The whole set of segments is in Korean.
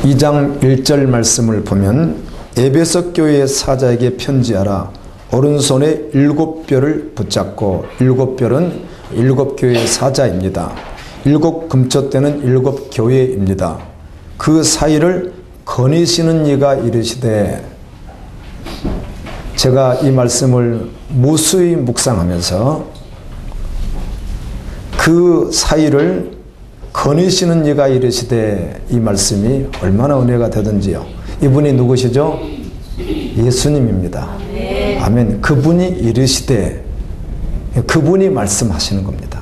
2장 1절 말씀을 보면 에베소 교회 사자에게 편지하라. 오른손에 7뼈를 붙잡고 7뼈는 7교회의 사자입니다. 7금초대는 7교회입니다. 그 사이를 거니시는 이가 이르시되, 제가 이 말씀을 무수히 묵상하면서 그 사이를 거니시는 이가 이르시되, 이 말씀이 얼마나 은혜가 되든지요. 이분이 누구시죠? 예수님입니다. 아멘. 그분이 이르시되, 그분이 말씀하시는 겁니다.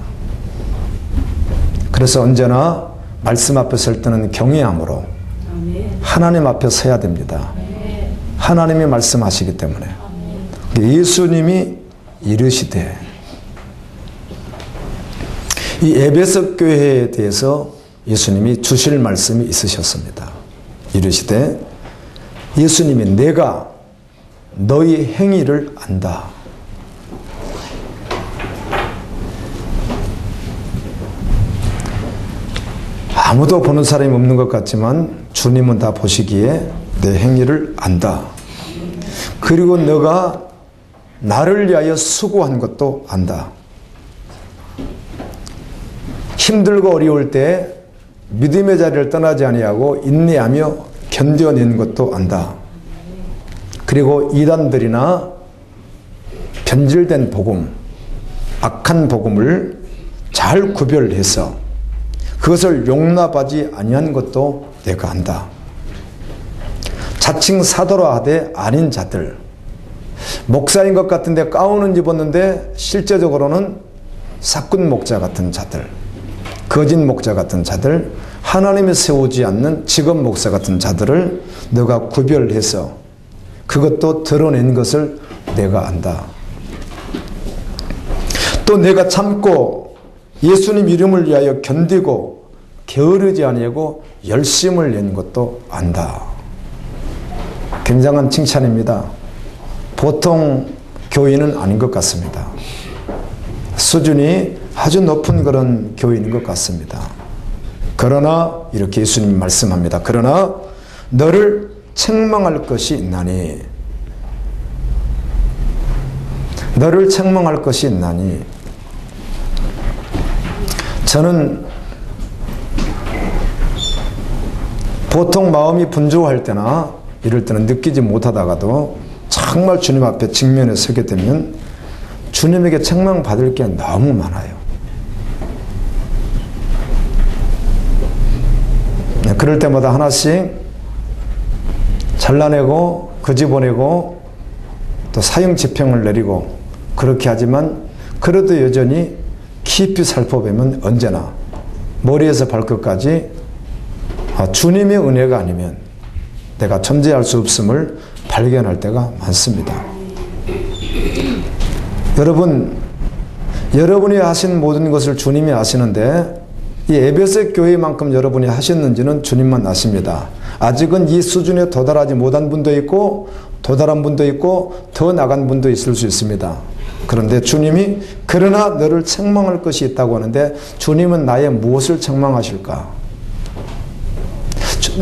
그래서 언제나 말씀 앞에 설 때는 경외함으로 하나님 앞에 서야 됩니다. 하나님이 말씀하시기 때문에. 예수님이 이르시되, 이 에베소 교회에 대해서 예수님이 주실 말씀이 있으셨습니다. 이르시되, 예수님이 내가 너희 행위를 안다. 아무도 보는 사람이 없는 것 같지만 주님은 다 보시기에 내 행위를 안다. 그리고 너가 나를 위하여 수고한 것도 안다. 힘들고 어려울 때 믿음의 자리를 떠나지 아니하고 인내하며 견뎌낸 것도 안다. 그리고 이단들이나 변질된 복음, 악한 복음을 잘 구별해서 그것을 용납하지 아니한 것도 내가 안다. 자칭 사도라 하되 아닌 자들, 목사인 것 같은데 가운은 입었는데 실제적으로는 사꾼 목자 같은 자들, 거짓 목자 같은 자들, 하나님이 세우지 않는 직업 목사 같은 자들을 너가 구별해서 그것도 드러낸 것을 내가 안다. 또 내가 참고 예수님 이름을 위하여 견디고 게으르지 아니하고 열심을 낸 것도 안다. 굉장한 칭찬입니다. 보통 교인은 아닌 것 같습니다. 수준이 아주 높은 그런 교인인 것 같습니다. 그러나 이렇게 예수님이 말씀합니다. 그러나 너를 책망할 것이 있나니, 너를 책망할 것이 있나니. 저는 보통 마음이 분주할 때나 이럴 때는 느끼지 못하다가도 정말 주님 앞에 직면에 서게 되면 주님에게 책망받을 게 너무 많아요. 그럴 때마다 하나씩 잘라내고 거짓보내고 또 사형 집행을 내리고 그렇게 하지만, 그래도 여전히 깊이 살펴보면 언제나 머리에서 발끝까지 주님의 은혜가 아니면 내가 존재할 수 없음을 발견할 때가 많습니다. 여러분이 하신 모든 것을 주님이 아시는데, 이 에베소 교회만큼 여러분이 하셨는지는 주님만 아십니다. 아직은 이 수준에 도달하지 못한 분도 있고 도달한 분도 있고 더 나간 분도 있을 수 있습니다. 그런데 주님이 그러나 너를 책망할 것이 있다고 하는데, 주님은 나의 무엇을 책망하실까?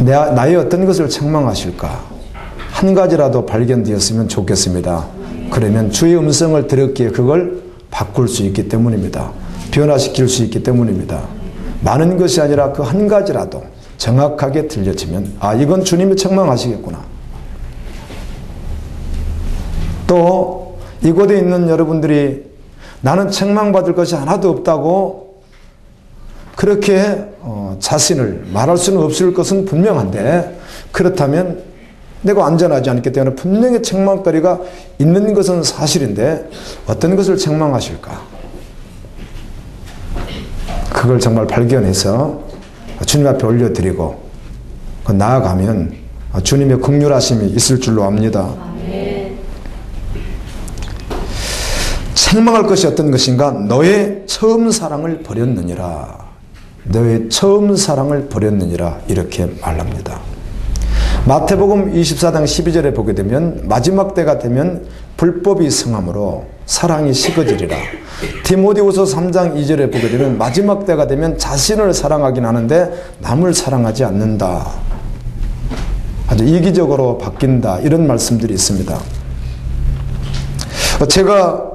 나의 어떤 것을 책망하실까? 한 가지라도 발견되었으면 좋겠습니다. 그러면 주의 음성을 들었기에 그걸 바꿀 수 있기 때문입니다. 변화시킬 수 있기 때문입니다. 많은 것이 아니라 그 한 가지라도 정확하게 들려지면, 아, 이건 주님이 책망하시겠구나. 또 이곳에 있는 여러분들이 나는 책망받을 것이 하나도 없다고 그렇게 자신을 말할 수는 없을 것은 분명한데, 그렇다면 내가 안전하지 않기 때문에 분명히 책망거리가 있는 것은 사실인데 어떤 것을 책망하실까? 그걸 정말 발견해서 주님 앞에 올려드리고 나아가면 주님의 긍휼하심이 있을 줄로 압니다. 책망할 것이 어떤 것인가? 너의 처음 사랑을 버렸느니라. 너의 처음 사랑을 버렸느니라. 이렇게 말합니다. 마태복음 24장 12절에 보게 되면 마지막 때가 되면 불법이 성함으로 사랑이 식어지리라. 디모데후서 3장 2절에 보게 되면 마지막 때가 되면 자신을 사랑하긴 하는데 남을 사랑하지 않는다. 아주 이기적으로 바뀐다, 이런 말씀들이 있습니다. 제가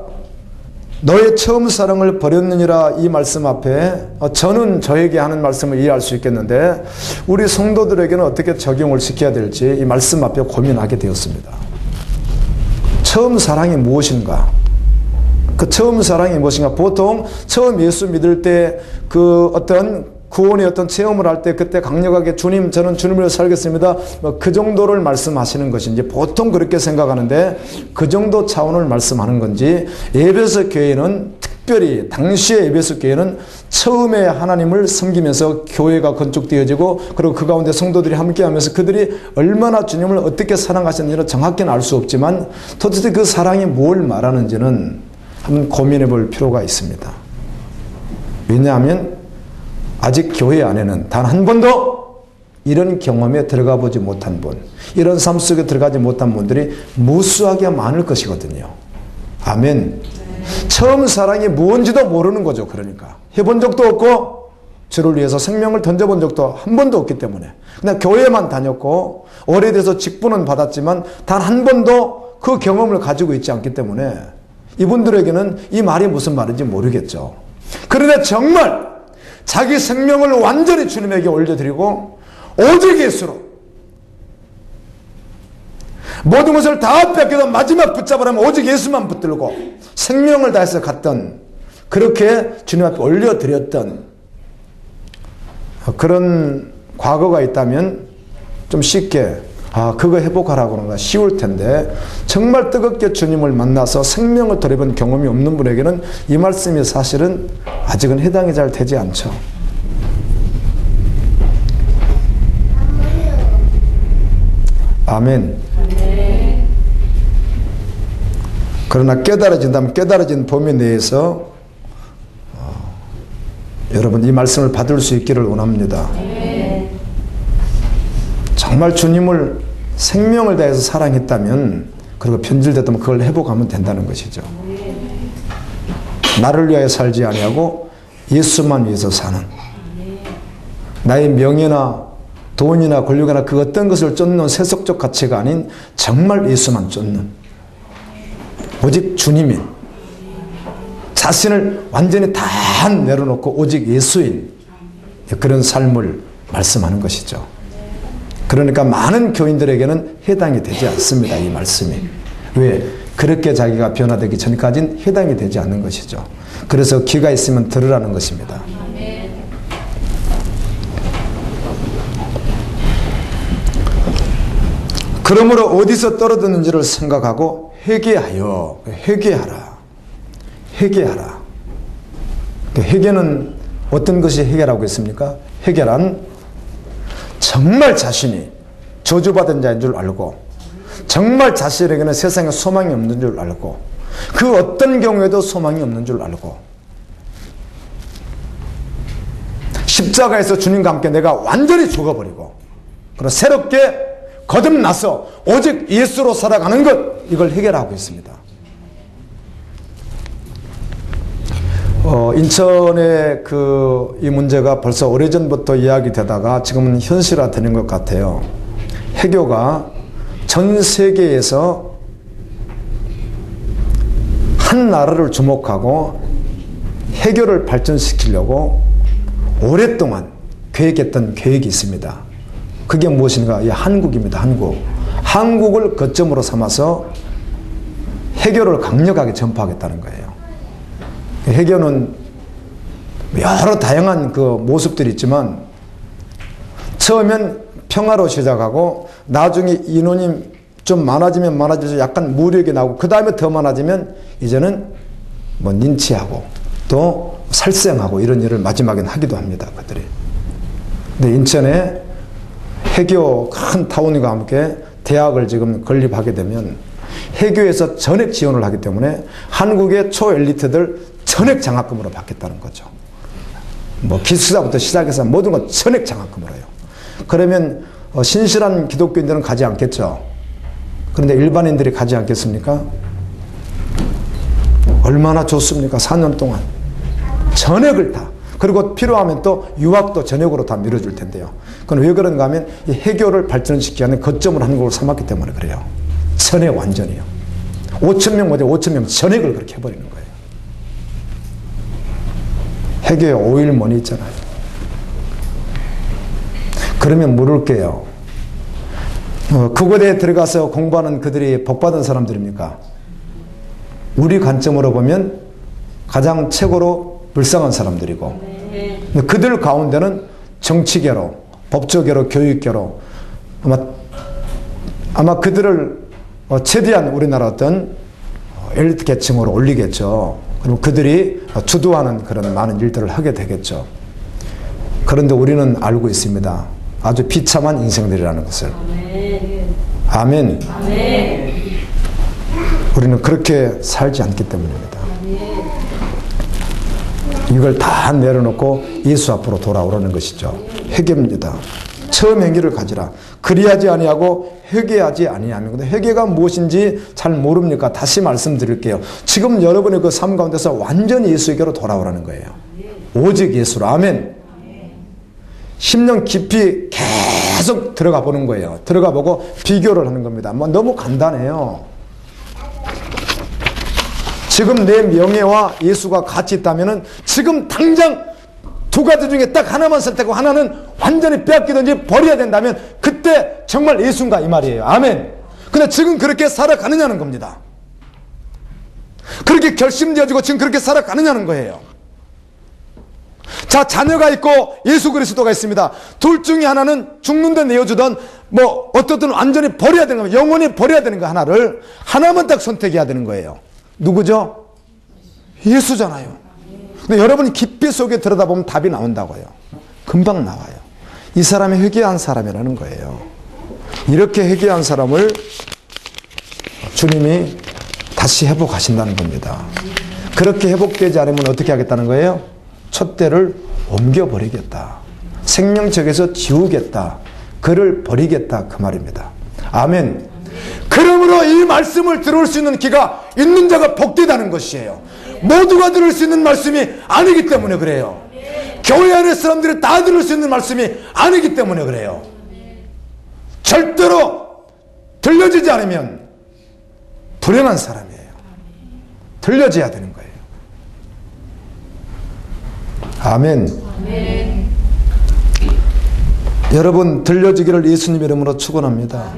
너의 처음 사랑을 버렸느니라 이 말씀 앞에 저는 저에게 하는 말씀을 이해할 수 있겠는데 우리 성도들에게는 어떻게 적용을 시켜야 될지 이 말씀 앞에 고민하게 되었습니다. 처음 사랑이 무엇인가? 그 처음 사랑이 무엇인가? 보통 처음 예수 믿을 때 그 어떤 구원의 어떤 체험을 할 때 그때 강력하게 주님, 저는 주님으로 살겠습니다. 그 정도를 말씀하시는 것인지 보통 그렇게 생각하는데 그 정도 차원을 말씀하는 건지, 에베소 교회는 특별히 당시의 에베소 교회는 처음에 하나님을 섬기면서 교회가 건축되어지고 그리고 그 가운데 성도들이 함께하면서 그들이 얼마나 주님을 어떻게 사랑하셨는지는 정확히는 알 수 없지만 도대체 그 사랑이 뭘 말하는지는 한번 고민해 볼 필요가 있습니다. 왜냐하면 아직 교회 안에는 단 한 번도 이런 경험에 들어가 보지 못한 분, 이런 삶 속에 들어가지 못한 분들이 무수하게 많을 것이거든요. 아멘. 처음 사랑이 무엇인지도 모르는 거죠. 그러니까 해본 적도 없고 주를 위해서 생명을 던져본 적도 한 번도 없기 때문에 그냥 교회만 다녔고 오래돼서 직분은 받았지만 단 한 번도 그 경험을 가지고 있지 않기 때문에 이분들에게는 이 말이 무슨 말인지 모르겠죠. 그런데 정말 자기 생명을 완전히 주님에게 올려드리고 오직 예수로 모든 것을 다 뺏겨도 마지막 붙잡으라면 오직 예수만 붙들고 생명을 다해서 갔던, 그렇게 주님 앞에 올려드렸던 그런 과거가 있다면 좀 쉽게 그거 회복하라고 하는 건 쉬울 텐데 정말 뜨겁게 주님을 만나서 생명을 돌려본 경험이 없는 분에게는 이 말씀이 사실은 아직은 해당이 잘 되지 않죠. 아멘. 그러나 깨달아진다면 깨달아진 범위 내에서 여러분 이 말씀을 받을 수 있기를 원합니다. 정말 주님을 생명을 다해서 사랑했다면 그리고 변질됐다면 그걸 회복하면 된다는 것이죠. 나를 위하여 살지 아니하고 예수만 위해서 사는, 나의 명예나 돈이나 권력이나 그 어떤 것을 쫓는 세속적 가치가 아닌 정말 예수만 쫓는, 오직 주님인, 자신을 완전히 다 내려놓고 오직 예수인 그런 삶을 말씀하는 것이죠. 그러니까 많은 교인들에게는 해당이 되지 않습니다. 이 말씀이. 왜? 그렇게 자기가 변화되기 전까지는 해당이 되지 않는 것이죠. 그래서 귀가 있으면 들으라는 것입니다. 그러므로 어디서 떨어졌는지를 생각하고 회개하라. 회개는 어떤 것이 회개라고 했습니까? 회개란 정말 자신이 저주받은 자인 줄 알고 정말 자신에게는 세상에 소망이 없는 줄 알고 그 어떤 경우에도 소망이 없는 줄 알고 십자가에서 주님과 함께 내가 완전히 죽어버리고 그리고 새롭게 거듭나서 오직 예수로 살아가는 것, 이걸 해결하고 있습니다. 인천의 이 문제가 벌써 오래전부터 이야기되다가 지금은 현실화되는 것 같아요. 해교가 전 세계에서 한 나라를 주목하고 해교를 발전시키려고 오랫동안 계획했던 계획이 있습니다. 그게 무엇인가? 한국입니다. 한국을 거점으로 삼아서 해교를 강력하게 전파하겠다는 거예요. 해교는 여러 다양한 그 모습들이 있지만 처음엔 평화로 시작하고 나중에 인원이 좀 많아지면 많아져서 약간 무력이 나오고 그 다음에 더 많아지면 이제는 린치하고 또 살생하고 이런 일을 마지막엔 하기도 합니다. 그들이. 근데 인천에 해교 큰 타운과 함께 대학을 지금 건립하게 되면 해교에서 전액 지원을 하기 때문에 한국의 초엘리트들 전액 장학금으로 받겠다는 거죠. 기숙사부터 시작해서 모든 건 전액 장학금으로 해요. 그러면 신실한 기독교인들은 가지 않겠죠. 그런데 일반인들이 가지 않겠습니까? 얼마나 좋습니까? 4년 동안 전액을 다 그리고 필요하면 또 유학도 전역으로 다 밀어줄 텐데요. 그건 왜 그런가 하면 이 해교를 발전시키기 위한 거점을 하는 걸로 삼았기 때문에 그래요. 전액 완전히요. 5,000명 못해 5,000명 전액을 그렇게 해버리는 거예요. 해교에 5일문이 있잖아요. 그러면 물을게요. 그곳에 들어가서 공부하는 그들이 복받은 사람들입니까? 우리 관점으로 보면 가장 최고로 불쌍한 사람들이고, 그들 가운데는 정치계로, 법조계로, 교육계로 아마 그들을 최대한 우리나라 어떤 엘리트 계층으로 올리겠죠. 그리고 그들이 주도하는 그런 많은 일들을 하게 되겠죠. 그런데 우리는 알고 있습니다. 아주 비참한 인생들이라는 것을. 아멘. 아멘. 우리는 그렇게 살지 않기 때문입니다. 이걸 다 내려놓고 예수 앞으로 돌아오라는 것이죠. 회개입니다. 처음 행위를 가지라. 그리하지 아니하고 회개하지 아니하면. 근데 회개가 무엇인지 잘 모릅니까? 다시 말씀드릴게요. 지금 여러분의 그 삶 가운데서 완전히 예수에게로 돌아오라는 거예요. 오직 예수로. 아멘. 10년 깊이 계속 들어가 보는 거예요. 들어가 보고 비교를 하는 겁니다. 뭐 너무 간단해요. 지금 내 명예와 예수가 같이 있다면 지금 당장 두 가지 중에 딱 하나만 선택하고 하나는 완전히 빼앗기든지 버려야 된다면 그때 정말 예수인가 이 말이에요. 아멘. 근데 지금 그렇게 살아가느냐는 겁니다. 그렇게 결심되어지고 지금 그렇게 살아가느냐는 거예요. 자, 자녀가 있고 예수 그리스도가 있습니다. 둘 중에 하나는 죽는데 내어주던 뭐 어떻든 완전히 버려야 되는 거예요. 영원히 버려야 되는 거 하나를 하나만 딱 선택해야 되는 거예요. 누구죠? 예수잖아요. 근데 여러분이 깊이 속에 들여다보면 답이 나온다고요. 금방 나와요. 이 사람이 회개한 사람이라는 거예요. 이렇게 회개한 사람을 주님이 다시 회복하신다는 겁니다. 그렇게 회복되지 않으면 어떻게 하겠다는 거예요? 촛대를 옮겨버리겠다. 생명책에서 지우겠다. 그를 버리겠다. 그 말입니다. 아멘. 그러므로 이 말씀을 들을 수 있는 귀가 있는 자가 복되다는 것이에요. 모두가 들을 수 있는 말씀이 아니기 때문에 그래요. 교회 안의 사람들이 다 들을 수 있는 말씀이 아니기 때문에 그래요. 절대로 들려지지 않으면 불행한 사람이에요. 들려져야 되는 거예요. 아멘. 아멘. 여러분 들려지기를 예수님 이름으로 축원합니다.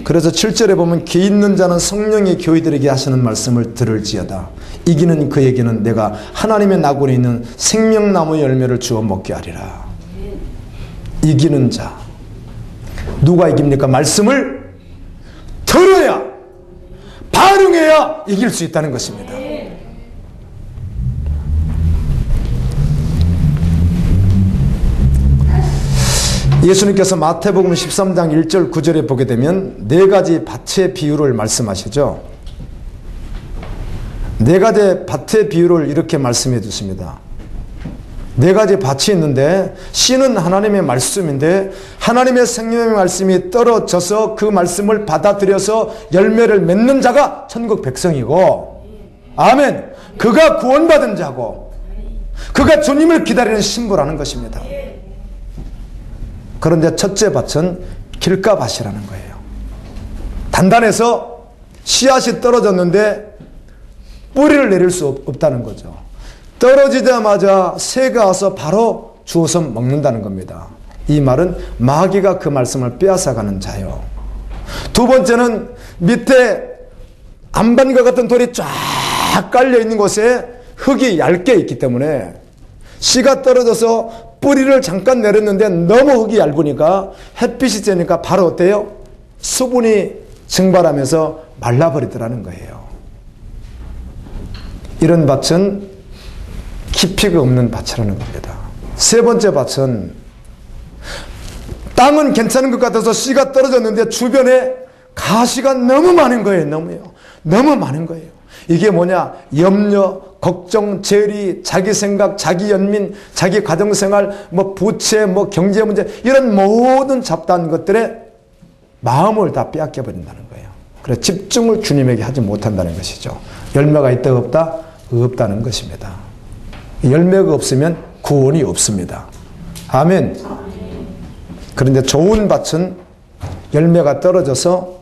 그래서 7절에 보면 귀 있는 자는 성령이 교회들에게 하시는 말씀을 들을지어다. 이기는 그에게는 내가 하나님의 나군에 있는 생명나무 열매를 주어 먹게 하리라. 이기는 자. 누가 이깁니까? 말씀을 들어야, 반응해야 이길 수 있다는 것입니다. 예수님께서 마태복음 13장 1절 9절에 보게 되면 네 가지 밭의 비유를 말씀하시죠. 네 가지 밭의 비유를 이렇게 말씀해 주십니다. 네 가지 밭이 있는데 씨는 하나님의 말씀인데 하나님의 생명의 말씀이 떨어져서 그 말씀을 받아들여서 열매를 맺는 자가 천국 백성이고, 아멘, 그가 구원받은 자고 그가 주님을 기다리는 신부라는 것입니다. 그런데 첫째 밭은 길가밭이라는 거예요. 단단해서 씨앗이 떨어졌는데 뿌리를 내릴 수 없다는 거죠. 떨어지자마자 새가 와서 바로 주워서 먹는다는 겁니다. 이 말은 마귀가 그 말씀을 빼앗아가는 자요. 두 번째는 밑에 안반과 같은 돌이 쫙 깔려 있는 곳에 흙이 얇게 있기 때문에 씨가 떨어져서 뿌리를 잠깐 내렸는데 너무 흙이 얇으니까 햇빛이 쬐니까 바로 어때요? 수분이 증발하면서 말라버리더라는 거예요. 이런 밭은 깊이가 없는 밭이라는 겁니다. 세 번째 밭은 땅은 괜찮은 것 같아서 씨가 떨어졌는데 주변에 가시가 너무 많은 거예요. 너무 많은 거예요. 이게 뭐냐? 염려, 걱정, 재리, 자기 생각, 자기 연민, 자기 가정생활, 뭐 부채, 뭐 경제 문제, 이런 모든 잡다한 것들에 마음을 다 빼앗겨 버린다는 거예요. 그래서 집중을 주님에게 하지 못한다는 것이죠. 열매가 있다 없다? 없다는 것입니다. 열매가 없으면 구원이 없습니다. 아멘. 그런데 좋은 밭은 열매가 떨어져서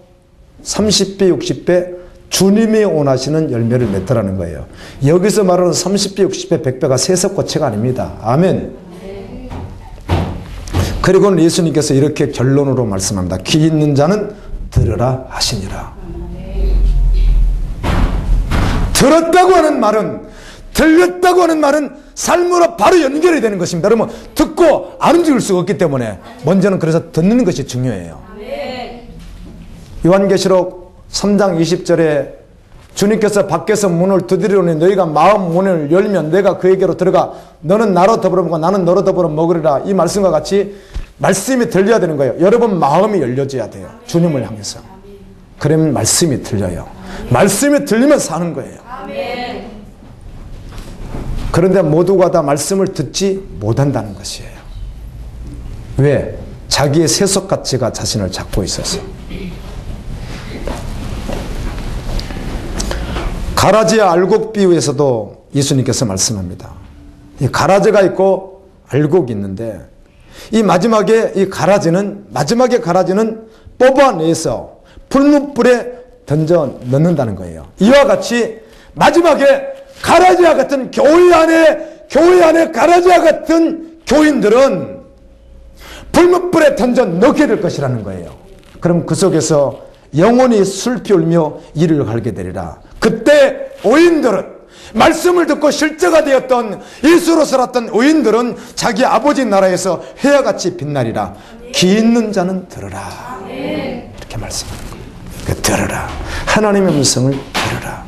30배, 60배 주님이 원하시는 열매를 맺더라는 거예요. 여기서 말하는 30배, 60배, 100배가 세석고체가 아닙니다. 아멘. 그리고는 예수님께서 이렇게 결론으로 말씀합니다. 귀 있는 자는 들으라 하시니라. 들었다고 하는 말은, 들렸다고 하는 말은 삶으로 바로 연결이 되는 것입니다. 여러분, 듣고 안 움직일 수가 없기 때문에 먼저는 그래서 듣는 것이 중요해요. 요한계시록 3장 20절에 주님께서 밖에서 문을 두드리오니 너희가 마음 문을 열면 내가 그에게로 들어가 너는 나로 더불어 먹고 나는 너로 더불어 먹으리라. 이 말씀과 같이 말씀이 들려야 되는 거예요. 여러분 마음이 열려져야 돼요. 주님을 향해서. 그러면 말씀이 들려요. 말씀이 들리면 사는 거예요. 그런데 모두가 다 말씀을 듣지 못한다는 것이에요. 왜? 자기의 세속 가치가 자신을 잡고 있어서. 가라지와 알곡 비유에서도 예수님께서 말씀합니다. 이 가라지가 있고 알곡이 있는데 이 마지막에 이 가라지는 뽑아내서 풀무불에 던져 넣는다는 거예요. 이와 같이 마지막에 가라지와 같은 교회 안에 가라지와 같은 교인들은 풀무불에 던져 넣게 될 것이라는 거예요. 그럼 그 속에서 영원히 슬피 울며 이를 갈게 되리라. 그때 의인들은 말씀을 듣고 실제가 되었던 예수로 살았던 의인들은 자기 아버지 나라에서 해야같이 빛나리라. 귀 있는 자는 들으라. 이렇게 말씀하는 거예요. 들으라. 하나님의 음성을 들으라.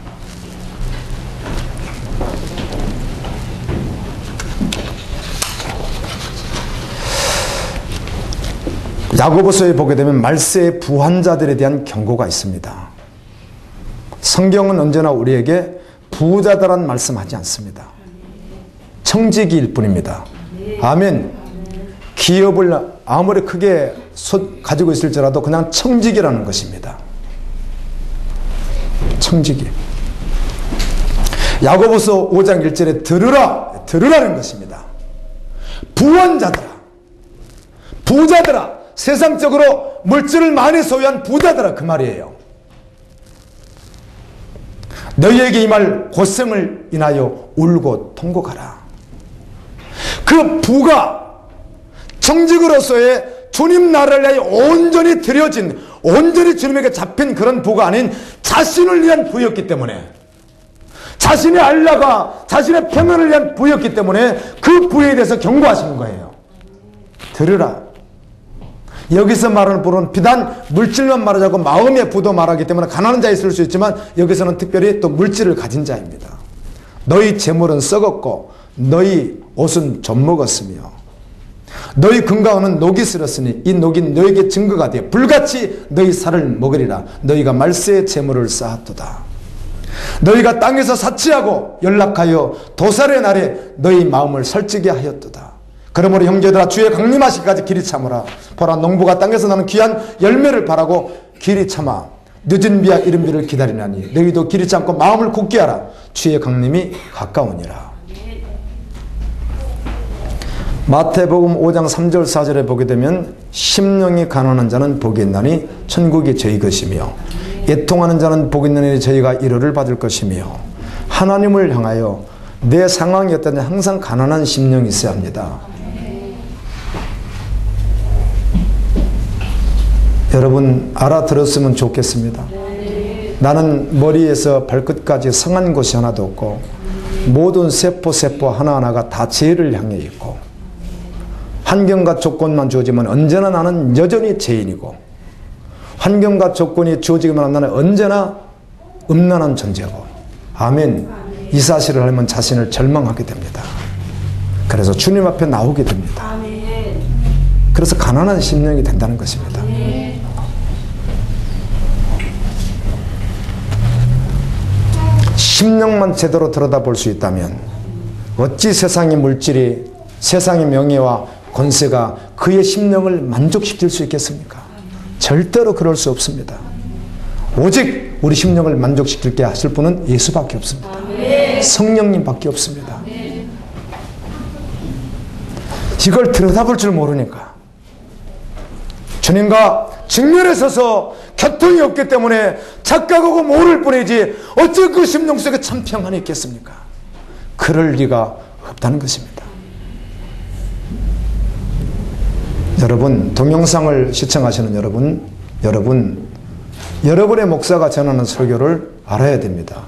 야고보서에 보게 되면 말세의 부한자들에 대한 경고가 있습니다. 성경은 언제나 우리에게 부자다란 말씀하지 않습니다. 청지기일 뿐입니다. 아멘. 기업을 아무리 크게 가지고 있을지라도 그냥 청지기라는 것입니다. 청지기. 야고보서 5장 1절에 들으라는 것입니다. 부한자들아, 부자들아, 세상적으로 물질을 많이 소유한 부자들아, 그 말이에요. 너희에게 임할 고생을 인하여 울고 통곡하라. 그 부가 청직으로서의 주님 나라를 위하여 온전히 드려진, 온전히 주님에게 잡힌 그런 부가 아닌 자신을 위한 부였기 때문에, 자신의 안락과 자신의 평안을 위한 부였기 때문에 그 부에 대해서 경고하시는 거예요. 들으라. 여기서 말하는 부는 비단 물질만 말하자고 마음의 부도 말하기 때문에 가난한 자에 있을 수 있지만 여기서는 특별히 또 물질을 가진 자입니다. 너희 재물은 썩었고 너희 옷은 젖먹었으며 너희 근가오는 녹이 슬었으니 이 녹이 너에게 증거가 되어 불같이 너희 살을 먹으리라. 너희가 말세의 재물을 쌓았도다. 너희가 땅에서 사치하고 연락하여 도살의 날에 너희 마음을 설치게 하였도다. 그러므로 형제들아 주의 강림하시기까지 길이 참으라. 보라 농부가 땅에서 나는 귀한 열매를 바라고 길이 참아 늦은 비와 이른 비를 기다리나니 너희도 길이 참고 마음을 굳게 하라. 주의 강림이 가까우니라. 마태복음 5장 3절 4절에 보게 되면 심령이 가난한 자는 복이 있나니 천국이 저희 것이며 애통하는 자는 복이 있나니 저희가 위로를 받을 것이며 하나님을 향하여 내 상황이 어떤지 항상 가난한 심령이 있어야 합니다. 여러분 알아들었으면 좋겠습니다. 나는 머리에서 발끝까지 상한 곳이 하나도 없고 모든 세포 하나하나가 다 죄를 향해 있고 환경과 조건만 주어지면 언제나 나는 여전히 죄인이고 환경과 조건이 주어지기만 하면 나는 언제나 음란한 존재고 아멘. 이 사실을 알면 자신을 절망하게 됩니다. 그래서 주님 앞에 나오게 됩니다. 그래서 가난한 심령이 된다는 것입니다. 심령만 제대로 들여다볼 수 있다면 어찌 세상의 물질이 세상의 명예와 권세가 그의 심령을 만족시킬 수 있겠습니까? 절대로 그럴 수 없습니다. 오직 우리 심령을 만족시킬게 하실 분은 예수밖에 없습니다. 성령님밖에 없습니다. 이걸 들여다볼 줄 모르니까 주님과 직면에 서서 교통이 없기 때문에 착각하고 모를 뿐이지 어찌 그 심령 속에 참 평안이 있겠습니까? 그럴 리가 없다는 것입니다. 여러분, 동영상을 시청하시는 여러분의 목사가 전하는 설교를 알아야 됩니다.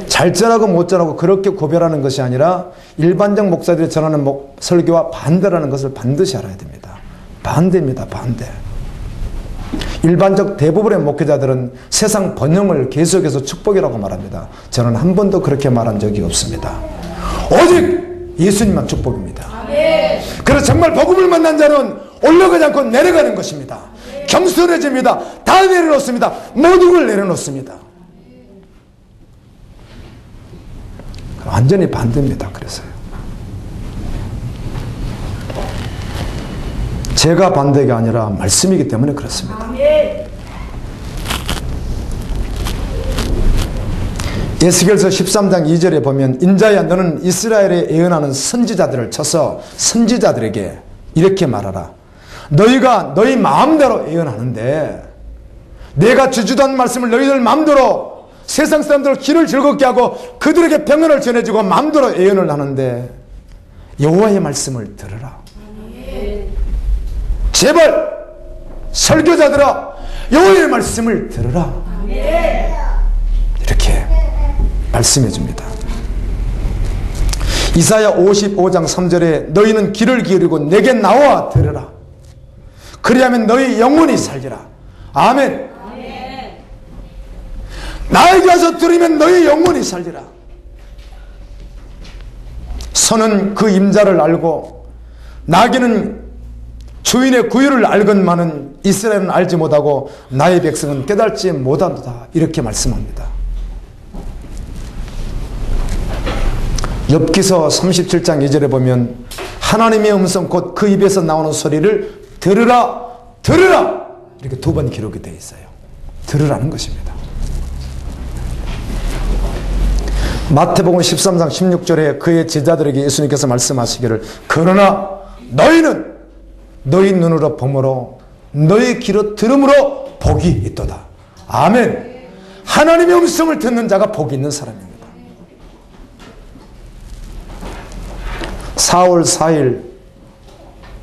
잘 전하고 못 전하고 그렇게 구별하는 것이 아니라 일반적 목사들이 전하는 설교와 반대라는 것을 반드시 알아야 됩니다. 반대입니다. 반대. 일반적 대부분의 목회자들은 세상 번영을 계속해서 축복이라고 말합니다. 저는 한 번도 그렇게 말한 적이 없습니다. 오직 예수님만 축복입니다. 그래서 정말 복음을 만난 자는 올라가지 않고 내려가는 것입니다. 겸손해집니다. 다 내려놓습니다. 모든 걸 내려놓습니다. 완전히 반대입니다. 그래서요. 제가 반대가 아니라 말씀이기 때문에 그렇습니다. 에스겔서 13장 2절에 보면 인자야 너는 이스라엘에 예언하는 선지자들을 쳐서 선지자들에게 이렇게 말하라. 너희가 너희 마음대로 예언하는데 내가 주주던 말씀을 너희들 마음대로 세상 사람들 길을 즐겁게 하고 그들에게 평안을 전해주고 마음대로 예언을 하는데 여호와의 말씀을 들으라. 제발 설교자들아 여호와의 말씀을 들으라. 이렇게 말씀해 줍니다. 이사야 55장 3절에 너희는 귀를 기울이고 내게 나와 들으라. 그리하면 너희 영혼이 살리라. 아멘. 나에게 와서 들으면 너희 영혼이 살리라. 소는 그 임자를 알고 나귀는 주인의 구유를 알건만은 이스라엘은 알지 못하고 나의 백성은 깨달지 못한다. 이렇게 말씀합니다. 욥기서 37장 2절에 보면 하나님의 음성 곧 그 입에서 나오는 소리를 들으라 들으라 이렇게 두 번 기록이 되어 있어요. 들으라는 것입니다. 마태복음 13장 16절에 그의 제자들에게 예수님께서 말씀하시기를 그러나 너희는 너희 눈으로 보므로 너희 귀로 들음으로 복이 있도다. 아멘. 하나님의 음성을 듣는 자가 복이 있는 사람입니다. 4월 4일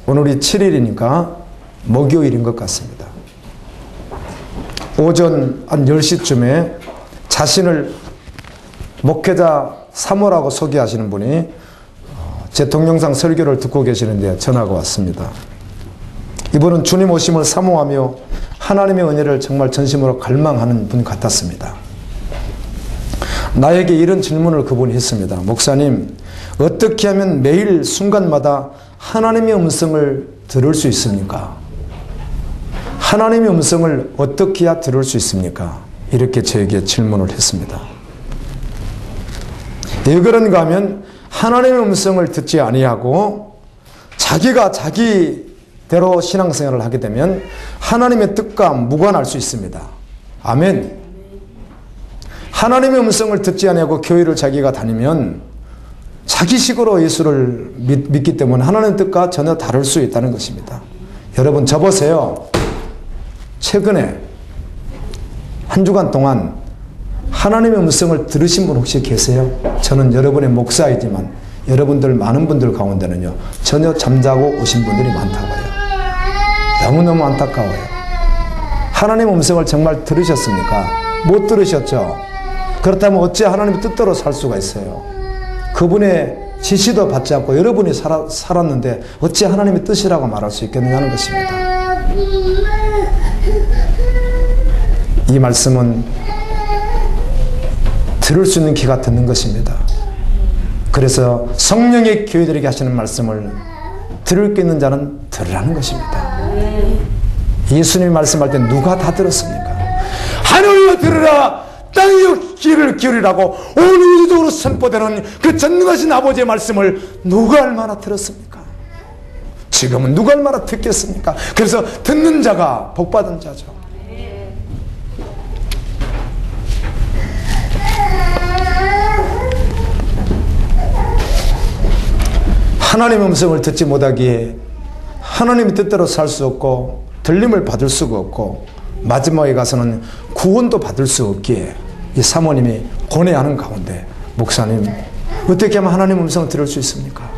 오늘이 7일이니까 목요일인 것 같습니다. 오전 한 10시쯤에 자신을 목회자 3호라고 소개하시는 분이 제 동영상 설교를 듣고 계시는데 전화가 왔습니다. 이분은 주님 오심을 사모하며 하나님의 은혜를 정말 전심으로 갈망하는 분 같았습니다. 나에게 이런 질문을 그분이 했습니다. 목사님, 어떻게 하면 매일 순간마다 하나님의 음성을 들을 수 있습니까? 하나님의 음성을 어떻게 해야 들을 수 있습니까? 이렇게 저에게 질문을 했습니다. 왜 그런가 하면 하나님의 음성을 듣지 아니하고 자기가 자기대로 신앙생활을 하게 되면 하나님의 뜻과 무관할 수 있습니다. 아멘. 하나님의 음성을 듣지 아니하고 교회를 자기가 다니면 자기식으로 예수를 믿기 때문에 하나님의 뜻과 전혀 다를 수 있다는 것입니다. 여러분 저 보세요. 최근에 한 주간 동안 하나님의 음성을 들으신 분 혹시 계세요? 저는 여러분의 목사이지만 여러분들 많은 분들 가운데는요 전혀 잠자고 오신 분들이 많다고 해요. 너무너무 안타까워요. 하나님의 음성을 정말 들으셨습니까? 못 들으셨죠? 그렇다면 어찌 하나님의 뜻대로 살 수가 있어요? 그분의 지시도 받지 않고 여러분이 살았는데 어찌 하나님의 뜻이라고 말할 수 있겠느냐는 것입니다. 이 말씀은 들을 수 있는 귀가 듣는 것입니다. 그래서 성령의 교회들에게 하시는 말씀을 들을 게 있는 자는 들으라는 것입니다. 예수님이 말씀할 때 누가 다 들었습니까? 하늘로 들으라 땅이여 귀를 기울이라고 온 우주적으로 선포되는 그 전능하신 아버지의 말씀을 누가 얼마나 들었습니까? 지금은 누가 얼마나 듣겠습니까? 그래서 듣는 자가 복받은 자죠. 하나님의 음성을 듣지 못하기에 하나님의 뜻대로 살 수 없고 들림을 받을 수가 없고 마지막에 가서는 구원도 받을 수 없기에 이 사모님이 고뇌하는 가운데 목사님 어떻게 하면 하나님의 음성을 들을 수 있습니까?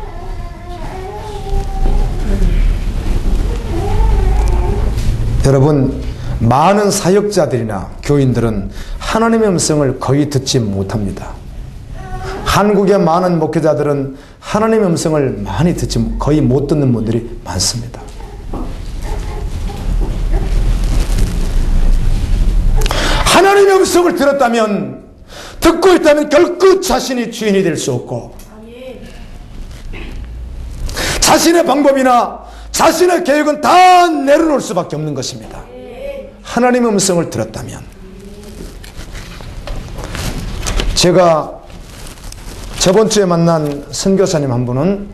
여러분, 많은 사역자들이나 교인들은 하나님의 음성을 거의 듣지 못합니다. 한국의 많은 목회자들은 하나님의 음성을 많이 듣지 거의 못 듣는 분들이 많습니다. 하나님의 음성을 들었다면, 듣고 있다면 결코 자신이 주인이 될 수 없고 자신의 방법이나 자신의 계획은 다 내려놓을 수밖에 없는 것입니다. 하나님의 음성을 들었다면. 제가 저번 주에 만난 선교사님 한 분은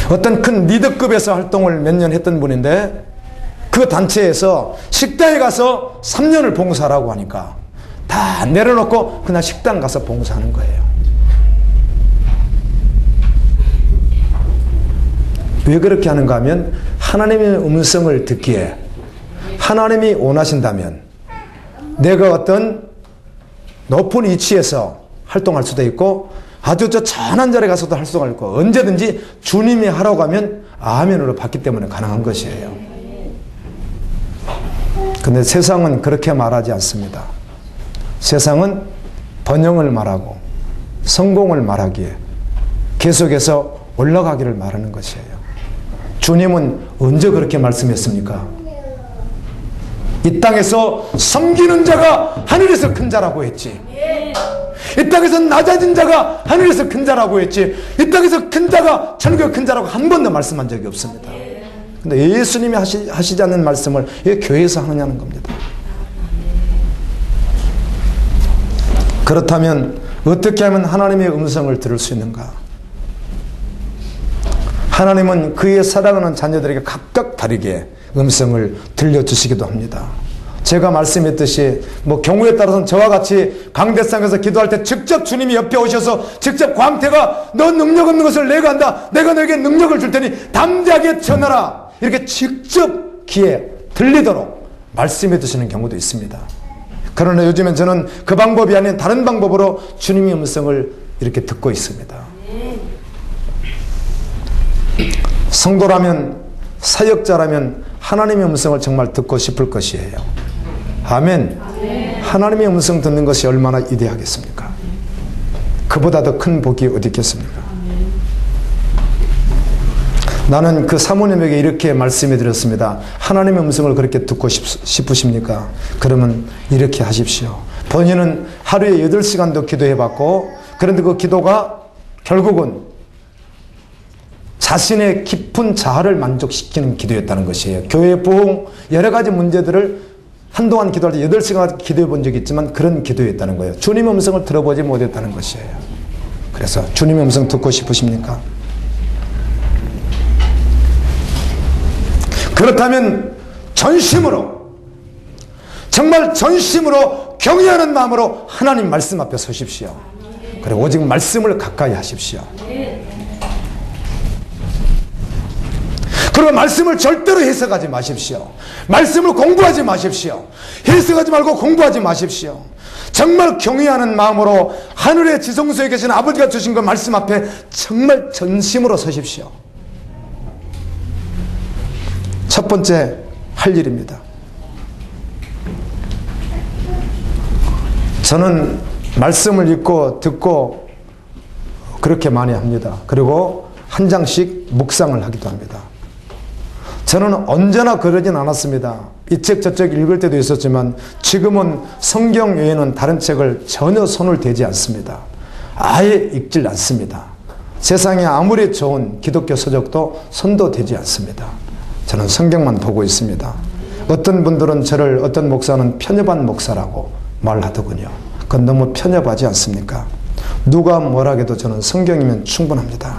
어떤 큰 리더급에서 활동을 몇 년 했던 분인데 그 단체에서 식당에 가서 3년을 봉사하라고 하니까 다 내려놓고 그냥 식당 가서 봉사하는 거예요. 왜 그렇게 하는가 하면 하나님의 음성을 듣기에 하나님이 원하신다면 내가 어떤 높은 위치에서 활동할 수도 있고 아주 저 천한 자리에 가서도 할 수가 있고 언제든지 주님이 하라고 하면 아멘으로 받기 때문에 가능한 것이에요. 근데 세상은 그렇게 말하지 않습니다. 세상은 번영을 말하고 성공을 말하기에 계속해서 올라가기를 말하는 것이에요. 주님은 언제 그렇게 말씀했습니까? 이 땅에서 섬기는 자가 하늘에서 큰 자라고 했지. 이 땅에서 낮아진 자가 하늘에서 큰 자라고 했지. 이 땅에서 큰 자가 천국의 큰 자라고 한 번도 말씀한 적이 없습니다. 근데 예수님이 하시지 않는 말씀을 왜 교회에서 하느냐는 겁니다. 그렇다면 어떻게 하면 하나님의 음성을 들을 수 있는가? 하나님은 그의 사랑하는 자녀들에게 각각 다르게 음성을 들려주시기도 합니다. 제가 말씀했듯이 경우에 따라서는 저와 같이 강대상에서 기도할 때 직접 주님이 옆에 오셔서 직접 광태가 너 능력 없는 것을 내가 한다. 내가 너에게 능력을 줄 테니 담대하게 전하라. 이렇게 직접 귀에 들리도록 말씀해 주시는 경우도 있습니다. 그러나 요즘엔 저는 그 방법이 아닌 다른 방법으로 주님의 음성을 이렇게 듣고 있습니다. 성도라면, 사역자라면 하나님의 음성을 정말 듣고 싶을 것이에요. 아멘. 하나님의 음성 듣는 것이 얼마나 위대하겠습니까? 그보다 더 큰 복이 어디 있겠습니까? 나는 그 사모님에게 이렇게 말씀해 드렸습니다. 하나님의 음성을 그렇게 듣고 싶으십니까? 그러면 이렇게 하십시오. 본인은 하루에 8시간도 기도해 봤고, 그런데 그 기도가 결국은 자신의 깊은 자아를 만족시키는 기도였다는 것이에요. 교회 부흥 여러 가지 문제들을 한동안 기도할 때 8시간 기도해 본 적이 있지만 그런 기도였다는 거예요. 주님의 음성을 들어보지 못했다는 것이에요. 그래서 주님의 음성 듣고 싶으십니까? 그렇다면 전심으로, 정말 전심으로 경외하는 마음으로 하나님 말씀 앞에 서십시오. 그리고 오직 말씀을 가까이 하십시오. 그리고 말씀을 절대로 해석하지 마십시오. 말씀을 공부하지 마십시오. 해석하지 말고 공부하지 마십시오. 정말 경외하는 마음으로 하늘의 지성소에 계신 아버지가 주신 그 말씀 앞에 정말 전심으로 서십시오. 첫 번째 할 일입니다. 저는 말씀을 읽고 듣고 그렇게 많이 합니다. 그리고 한 장씩 묵상을 하기도 합니다. 저는 언제나 그러진 않았습니다. 이 책 저책 읽을 때도 있었지만 지금은 성경 외에는 다른 책을 전혀 손을 대지 않습니다. 아예 읽질 않습니다. 세상에 아무리 좋은 기독교 서적도 손도 대지 않습니다. 저는 성경만 보고 있습니다. 어떤 분들은 저를, 어떤 목사는 편협한 목사라고 말하더군요. 그건 너무 편협하지 않습니까? 누가 뭐라 해도 저는 성경이면 충분합니다.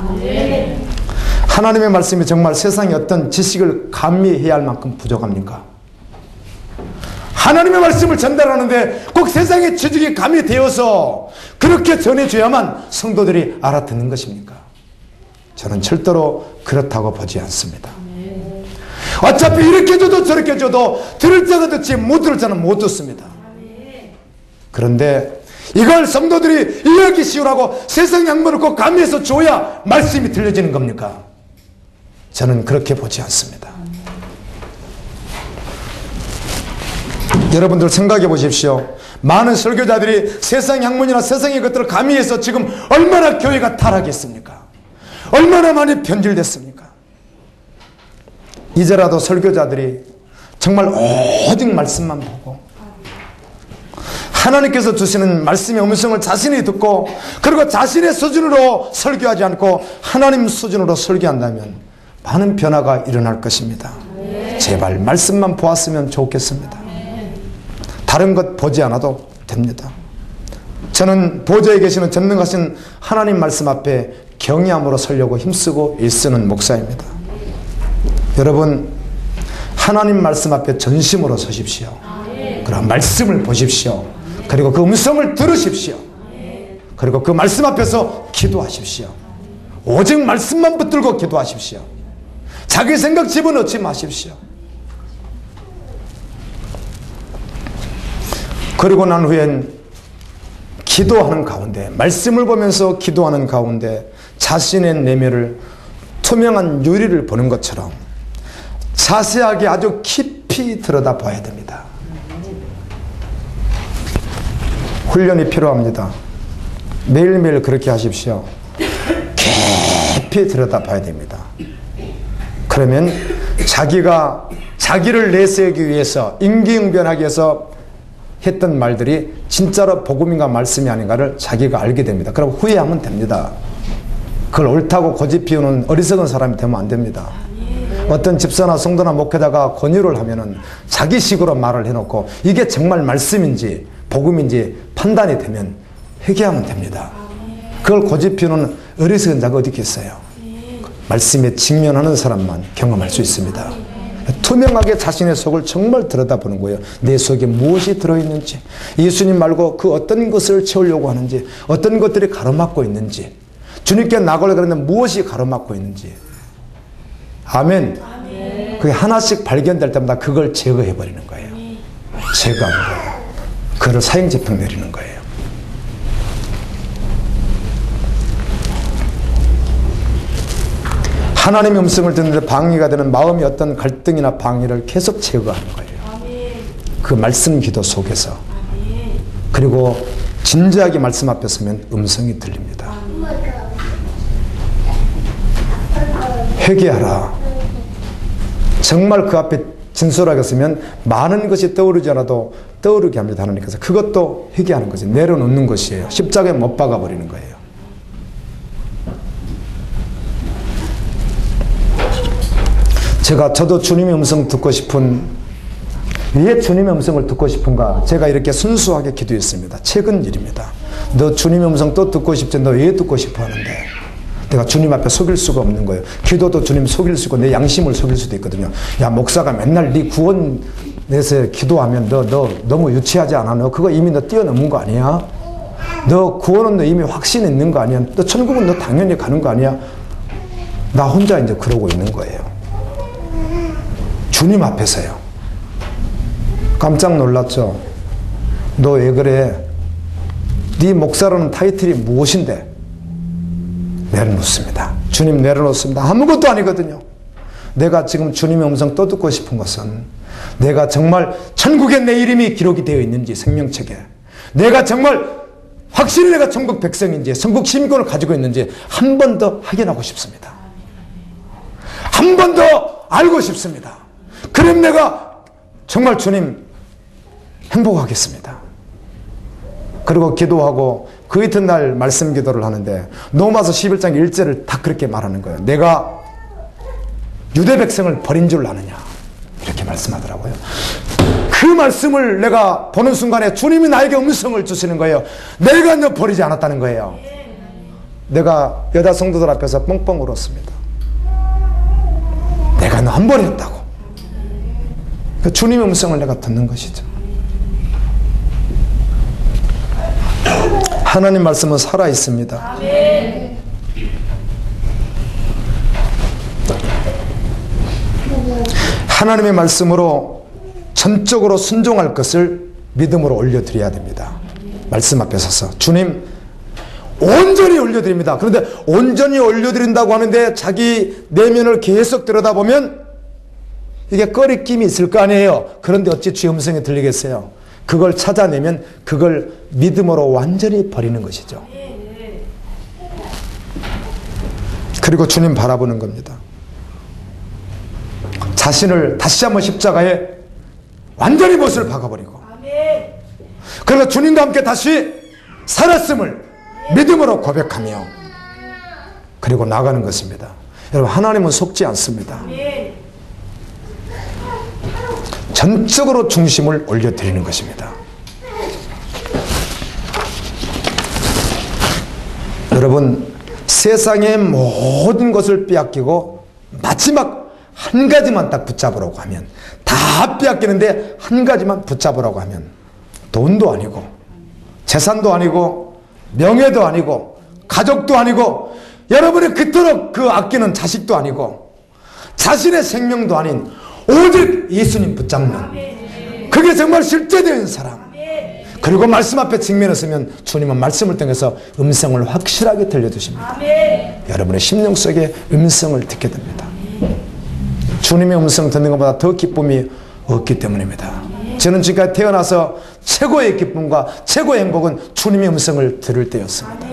하나님의 말씀이 정말 세상의 어떤 지식을 감미해야 할 만큼 부족합니까? 하나님의 말씀을 전달하는데 꼭 세상의 지식이 가미되어서 그렇게 전해줘야만 성도들이 알아듣는 것입니까? 저는 절대로 그렇다고 보지 않습니다. 어차피 이렇게 줘도 저렇게 줘도 들을 자가 듣지 못 들을 자는 못 듣습니다. 그런데 이걸 성도들이 이해하기 쉬우라고 세상 양면을 꼭 가미해서 줘야 말씀이 들려지는 겁니까? 저는 그렇게 보지 않습니다. 여러분들 생각해 보십시오. 많은 설교자들이 세상 학문이나 세상의 것들을 가미해서 지금 얼마나 교회가 타락했습니까? 얼마나 많이 변질됐습니까? 이제라도 설교자들이 정말 오직 말씀만 보고 하나님께서 주시는 말씀의 음성을 자신이 듣고 그리고 자신의 수준으로 설교하지 않고 하나님 수준으로 설교한다면 많은 변화가 일어날 것입니다. 제발 말씀만 보았으면 좋겠습니다. 다른 것 보지 않아도 됩니다. 저는 보좌에 계시는 전능하신 하나님 말씀 앞에 경외함으로 서려고 힘쓰고 애쓰는 목사입니다. 여러분, 하나님 말씀 앞에 전심으로 서십시오. 그럼 말씀을 보십시오. 그리고 그 음성을 들으십시오. 그리고 그 말씀 앞에서 기도하십시오. 오직 말씀만 붙들고 기도하십시오. 자기 생각 집어넣지 마십시오. 그리고 난 후엔 기도하는 가운데, 말씀을 보면서 기도하는 가운데 자신의 내면을 투명한 유리를 보는 것처럼 자세하게 아주 깊이 들여다봐야 됩니다. 훈련이 필요합니다. 매일매일 그렇게 하십시오. 깊이 들여다봐야 됩니다. 그러면 자기를 내세우기 위해서 임기응변하기 위해서 했던 말들이 진짜로 복음인가 말씀이 아닌가를 자기가 알게 됩니다. 그럼 후회하면 됩니다. 그걸 옳다고 고집 피우는 어리석은 사람이 되면 안 됩니다. 어떤 집사나 성도나 목회자가 권유를 하면은 자기식으로 말을 해놓고 이게 정말 말씀인지 복음인지 판단이 되면 회개하면 됩니다. 그걸 고집 피우는 어리석은 자가 어디 있겠어요? 말씀에 직면하는 사람만 경험할 수 있습니다. 투명하게 자신의 속을 정말 들여다보는 거예요. 내 속에 무엇이 들어있는지, 예수님 말고 그 어떤 것을 채우려고 하는지, 어떤 것들이 가로막고 있는지, 주님께 나가려고 하는데 무엇이 가로막고 있는지. 아멘. 그게 하나씩 발견될 때마다 그걸 제거해버리는 거예요. 제거하는 거예요. 그걸 사형재평 내리는 거예요. 하나님의 음성을 듣는데 방해가 되는 마음의 어떤 갈등이나 방해를 계속 제거하는 거예요. 그 말씀 기도 속에서. 그리고 진지하게 말씀 앞에 서면 음성이 들립니다. 회개하라. 정말 그 앞에 진솔하게 서면 많은 것이 떠오르지 않아도 떠오르게 합니다. 하나님께서. 그것도 회개하는 거지. 내려놓는 것이에요. 십자가에 못 박아버리는 거예요. 저도 주님의 음성 듣고 싶은, 왜 주님의 음성을 듣고 싶은가? 제가 이렇게 순수하게 기도했습니다. 최근 일입니다. 너 주님의 음성 또 듣고 싶지? 너 왜 듣고 싶어 하는데? 내가 주님 앞에 속일 수가 없는 거예요. 기도도 주님 속일 수 있고 내 양심을 속일 수도 있거든요. 야, 목사가 맨날 네 구원 내서 기도하면 너 너무 유치하지 않아? 너 그거 이미 너 뛰어넘은 거 아니야? 너 구원은 너 이미 확신 있는 거 아니야? 너 천국은 너 당연히 가는 거 아니야? 나 혼자 이제 그러고 있는 거예요. 주님 앞에서요. 깜짝 놀랐죠? 너 왜 그래? 네 목사라는 타이틀이 무엇인데? 내려놓습니다. 주님 내려놓습니다. 아무것도 아니거든요. 내가 지금 주님의 음성 또 듣고 싶은 것은 내가 정말 천국에 내 이름이 기록이 되어 있는지, 생명책에 내가 정말 확실히 내가 천국 백성인지, 천국 시민권을 가지고 있는지 한 번 더 확인하고 싶습니다. 한 번 더 알고 싶습니다. 그럼 내가 정말 주님 행복하겠습니다. 그리고 기도하고 그 이튿날 말씀 기도를 하는데 로마서 11장 1절을 다 그렇게 말하는 거예요. 내가 유대 백성을 버린 줄 아느냐, 이렇게 말씀하더라고요. 그 말씀을 내가 보는 순간에 주님이 나에게 음성을 주시는 거예요. 내가 너 버리지 않았다는 거예요. 내가 여자 성도들 앞에서 뻥뻥 울었습니다. 내가 너 안 버렸다고. 그 주님의 음성을 내가 듣는 것이죠. 하나님 말씀은 살아 있습니다. 아멘. 하나님의 말씀으로 전적으로 순종할 것을 믿음으로 올려드려야 됩니다. 말씀 앞에 서서 주님 온전히 올려드립니다. 그런데 온전히 올려드린다고 하는데 자기 내면을 계속 들여다보면 이게 꺼리낌이 있을 거 아니에요. 그런데 어찌 주의 음성이 들리겠어요? 그걸 찾아내면 그걸 믿음으로 완전히 버리는 것이죠. 그리고 주님 바라보는 겁니다. 자신을 다시 한번 십자가에 완전히 못을 박아버리고, 그래서 주님과 함께 다시 살았음을 믿음으로 고백하며 그리고 나가는 것입니다. 여러분, 하나님은 속지 않습니다. 전적으로 중심을 올려드리는 것입니다. 여러분, 세상의 모든 것을 빼앗기고 마지막 한 가지만 딱 붙잡으라고 하면, 다 빼앗기는데 한 가지만 붙잡으라고 하면 돈도 아니고 재산도 아니고 명예도 아니고 가족도 아니고 여러분이 그토록 그 아끼는 자식도 아니고 자신의 생명도 아닌 오직 예수님 붙잡는, 그게 정말 실제된 사람. 그리고 말씀 앞에 직면에 서면 주님은 말씀을 통해서 음성을 확실하게 들려주십니다. 여러분의 심령 속에 음성을 듣게 됩니다. 주님의 음성 듣는 것보다 더 기쁨이 없기 때문입니다. 저는 지금까지 태어나서 최고의 기쁨과 최고의 행복은 주님의 음성을 들을 때였습니다.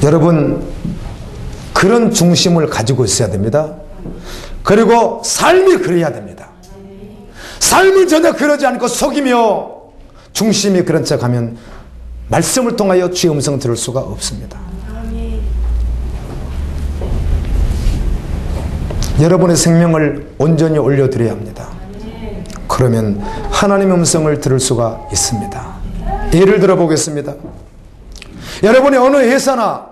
여러분, 그런 중심을 가지고 있어야 됩니다. 그리고 삶이 그래야 됩니다. 삶을 전혀 그러지 않고 속이며 중심이 그런 척하면 말씀을 통하여 주의 음성 들을 수가 없습니다. 여러분의 생명을 온전히 올려드려야 합니다. 그러면 하나님의 음성을 들을 수가 있습니다. 예를 들어 보겠습니다. 여러분이 어느 회사나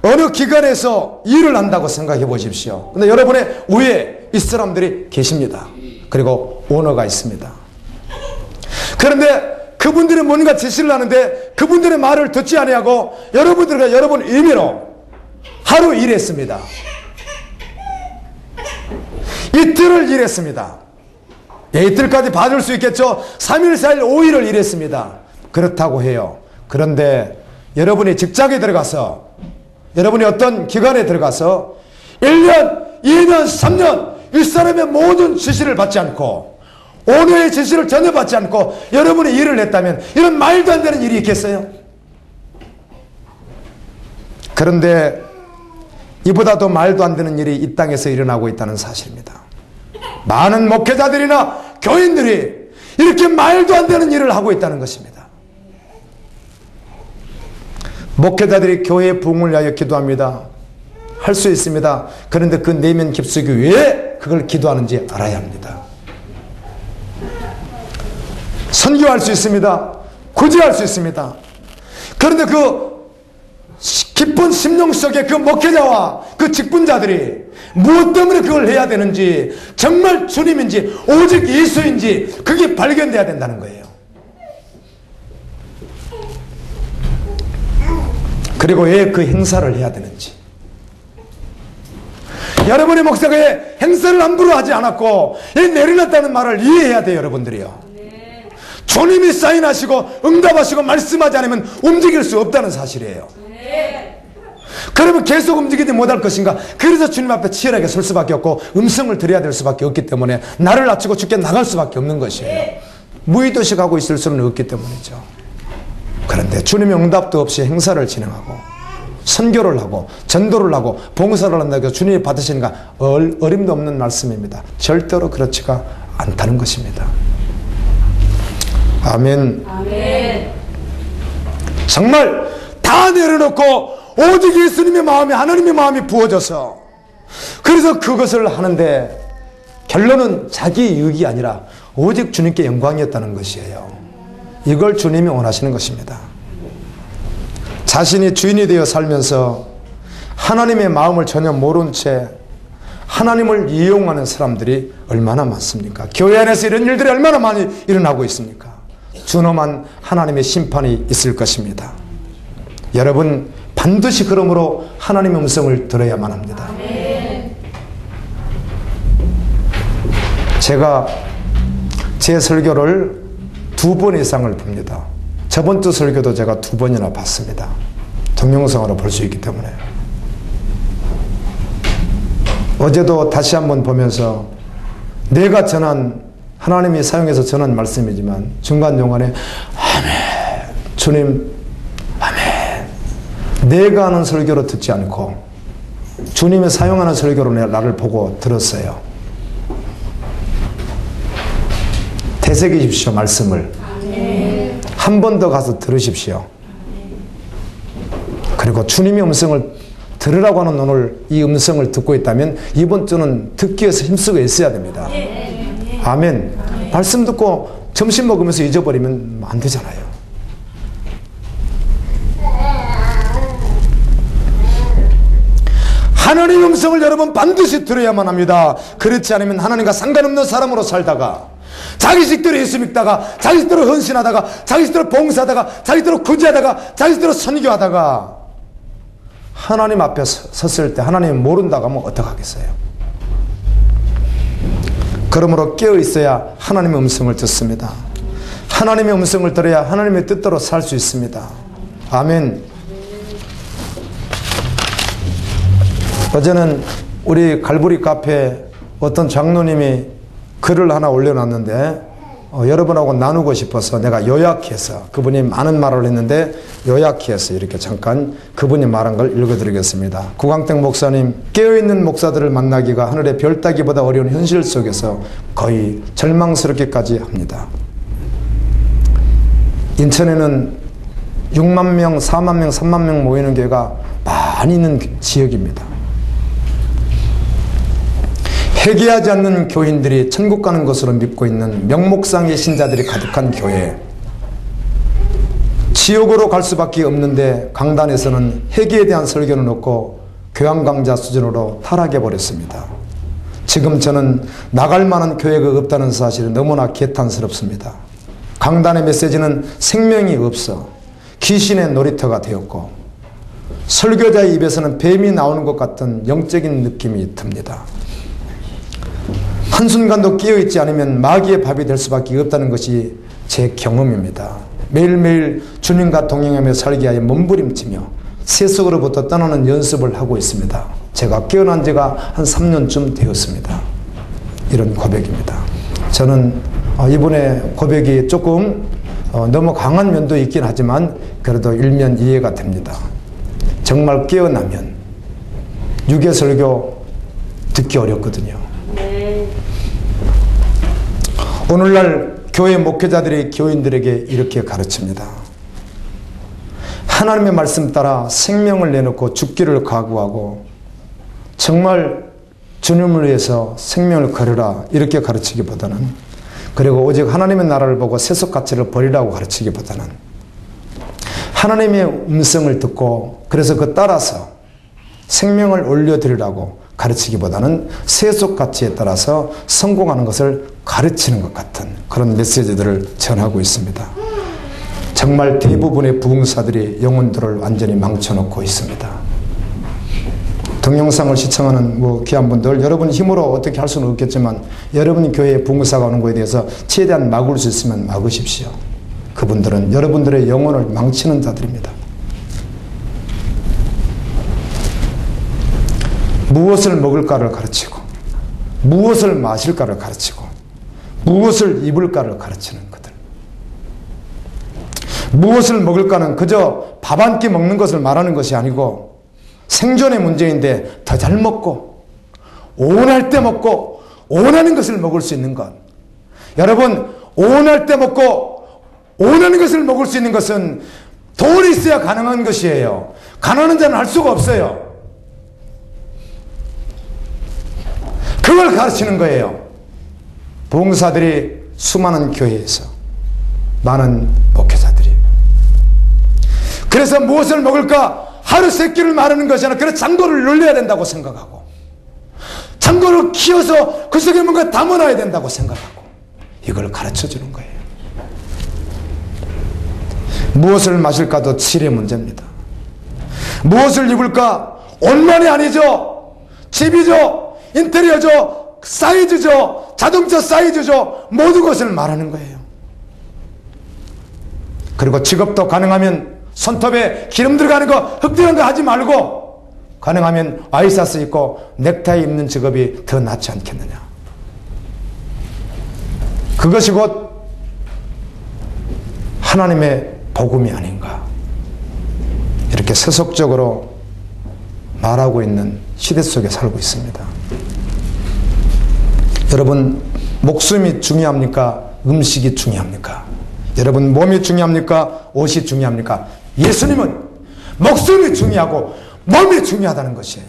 어느 기관에서 일을 한다고 생각해 보십시오. 근데 여러분의 위에 이 사람들이 계십니다. 그리고 오너가 있습니다. 그런데 그분들이 뭔가 지시를 하는데 그분들의 말을 듣지 아니하고 여러분들과 여러분 임의로 하루 일했습니다. 이틀을 일했습니다. 이틀까지 봐줄 수 있겠죠. 3일, 4일, 5일을 일했습니다. 그렇다고 해요. 그런데 여러분이 직장에 들어가서, 여러분이 어떤 기관에 들어가서 1년, 2년, 3년 이 사람의 모든 지시를 받지 않고 오너의 지시를 전혀 받지 않고 여러분이 일을 했다면 이런 말도 안 되는 일이 있겠어요? 그런데 이보다 더 말도 안 되는 일이 이 땅에서 일어나고 있다는 사실입니다. 많은 목회자들이나 교인들이 이렇게 말도 안 되는 일을 하고 있다는 것입니다. 목회자들이 교회의 부흥을 위하여 기도합니다. 할 수 있습니다. 그런데 그 내면 깊숙이 왜 그걸 기도하는지 알아야 합니다. 선교할 수 있습니다. 구제할 수 있습니다. 그런데 그 깊은 심령 속에 그 목회자와 그 직분자들이 무엇 때문에 그걸 해야 되는지, 정말 주님인지 오직 예수인지 그게 발견돼야 된다는 거예요. 그리고 왜 그 행사를 해야 되는지, 여러분의 목사가 왜 행사를 함부로 하지 않았고 왜 내려놨다는 말을 이해해야 돼요. 여러분들이요, 주님이 사인하시고 응답하시고 말씀하지 않으면 움직일 수 없다는 사실이에요. 그러면 계속 움직이지 못할 것인가? 그래서 주님 앞에 치열하게 설 수밖에 없고 음성을 드려야 될 수밖에 없기 때문에 나를 낮추고 죽게 나갈 수밖에 없는 것이에요. 무의도식하고 있을 수는 없기 때문이죠. 그런데 주님의 응답도 없이 행사를 진행하고 선교를 하고 전도를 하고 봉사를 한다고 주님이 받으시는가? 어림도 없는 말씀입니다. 절대로 그렇지가 않다는 것입니다. 아멘. 아멘. 정말 다 내려놓고 오직 예수님의 마음이, 하나님의 마음이 부어져서 그래서 그것을 하는데 결론은 자기 이익이 아니라 오직 주님께 영광이었다는 것이에요. 이걸 주님이 원하시는 것입니다. 자신이 주인이 되어 살면서 하나님의 마음을 전혀 모른 채 하나님을 이용하는 사람들이 얼마나 많습니까? 교회 안에서 이런 일들이 얼마나 많이 일어나고 있습니까? 준엄한 하나님의 심판이 있을 것입니다. 여러분 반드시 그러므로 하나님의 음성을 들어야만 합니다. 제가 제 설교를 2번 이상을 봅니다. 저번 주 설교도 제가 2번이나 봤습니다. 동영상으로 볼 수 있기 때문에. 어제도 다시 한번 보면서 내가 전한, 하나님이 사용해서 전한 말씀이지만 중간중간에 아멘, 주님 아멘, 내가 하는 설교로 듣지 않고 주님이 사용하는 설교로 나를 보고 들었어요. 되새기십시오. 말씀을 한 번 더 가서 들으십시오. 그리고 주님의 음성을 들으라고 하는 오늘 이 음성을 듣고 있다면 이번 주는 듣기 위해서 힘쓰고 있어야 됩니다. 아멘. 말씀 듣고 점심 먹으면서 잊어버리면 안 되잖아요. 하나님의 음성을 여러분 반드시 들어야만 합니다. 그렇지 않으면 하나님과 상관없는 사람으로 살다가 자기식대로 예수 믿다가 자기식대로 헌신하다가 자기식대로 봉사하다가 자기식대로 구제하다가 자기식대로 선교하다가 하나님 앞에 섰을 때 하나님 모른다고 하면 어떡하겠어요? 그러므로 깨어 있어야 하나님의 음성을 듣습니다. 하나님의 음성을 들어야 하나님의 뜻대로 살 수 있습니다. 아멘. 어제는 우리 갈보리 카페에 어떤 장로님이 글을 하나 올려놨는데 여러분하고 나누고 싶어서 내가 요약해서, 그분이 많은 말을 했는데 요약해서 이렇게 잠깐 그분이 말한 걸 읽어드리겠습니다. 구광택 목사님, 깨어있는 목사들을 만나기가 하늘의 별 따기보다 어려운 현실 속에서 거의 절망스럽게까지 합니다. 인천에는 6만 명, 4만 명, 3만 명 모이는 교회가 많이 있는 지역입니다. 회개하지 않는 교인들이 천국 가는 것으로 믿고 있는 명목상의 신자들이 가득한 교회, 지옥으로 갈 수밖에 없는데 강단에서는 회개에 대한 설교는 없고 교양 강좌 수준으로 타락해 버렸습니다. 지금 저는 나갈 만한 교회가 없다는 사실이 너무나 개탄스럽습니다. 강단의 메시지는 생명이 없어 귀신의 놀이터가 되었고 설교자의 입에서는 뱀이 나오는 것 같은 영적인 느낌이 듭니다. 한순간도 깨어있지 않으면 마귀의 밥이 될 수밖에 없다는 것이 제 경험입니다. 매일매일 주님과 동행하며 살기 위하여 몸부림치며 세속으로부터 떠나는 연습을 하고 있습니다. 제가 깨어난 지가 한 3년쯤 되었습니다. 이런 고백입니다. 저는 이분의 고백이 조금 너무 강한 면도 있긴 하지만 그래도 일면 이해가 됩니다. 정말 깨어나면 유괴설교 듣기 어렵거든요. 오늘날 교회 목회자들이 교인들에게 이렇게 가르칩니다. 하나님의 말씀 따라 생명을 내놓고 죽기를 각오하고 정말 주님을 위해서 생명을 걸으라, 이렇게 가르치기보다는, 그리고 오직 하나님의 나라를 보고 세속 가치를 버리라고 가르치기보다는 하나님의 음성을 듣고 그래서 그 따라서 생명을 올려드리라고 가르치기보다는 세속 가치에 따라서 성공하는 것을 가르치는 것 같은 그런 메시지들을 전하고 있습니다. 정말 대부분의 부흥사들이 영혼들을 완전히 망쳐놓고 있습니다. 동영상을 시청하는 귀한 분들, 여러분 힘으로 어떻게 할 수는 없겠지만 여러분 교회에 부흥사가 오는 것에 대해서 최대한 막을 수 있으면 막으십시오. 그분들은 여러분들의 영혼을 망치는 자들입니다. 무엇을 먹을까를 가르치고 무엇을 마실까를 가르치고 무엇을 입을까를 가르치는 것들. 무엇을 먹을까는 그저 밥 한 끼 먹는 것을 말하는 것이 아니고 생존의 문제인데 더 잘 먹고 오온할 때 먹고 오온하는 것을 먹을 수 있는 것. 여러분, 오온할 때 먹고 오온하는 것을 먹을 수 있는 것은 돈이 있어야 가능한 것이에요. 가난한 자는 할 수가 없어요. 그걸 가르치는 거예요. 부흥사들이 수많은 교회에서, 많은 목회자들이. 그래서 무엇을 먹을까 하루 세 끼를 말하는 것이 아니라 그래서 장도를 늘려야 된다고 생각하고, 장도 창고를 키워서 그 속에 뭔가 담아놔야 된다고 생각하고 이걸 가르쳐 주는 거예요. 무엇을 마실까도 질의 문제입니다. 무엇을 입을까? 옷만이 아니죠. 집이죠. 인테리어죠. 사이즈죠. 자동차 사이즈죠. 모든 것을 말하는 거예요. 그리고 직업도 가능하면 손톱에 기름 들어가는 거, 흙 들어가는 거 하지 말고 가능하면 와이셔츠 입고 넥타이 입는 직업이 더 낫지 않겠느냐. 그것이 곧 하나님의 복음이 아닌가. 이렇게 세속적으로 말하고 있는 시대 속에 살고 있습니다. 여러분, 목숨이 중요합니까? 음식이 중요합니까? 여러분, 몸이 중요합니까? 옷이 중요합니까? 예수님은 목숨이 중요하고 몸이 중요하다는 것이에요.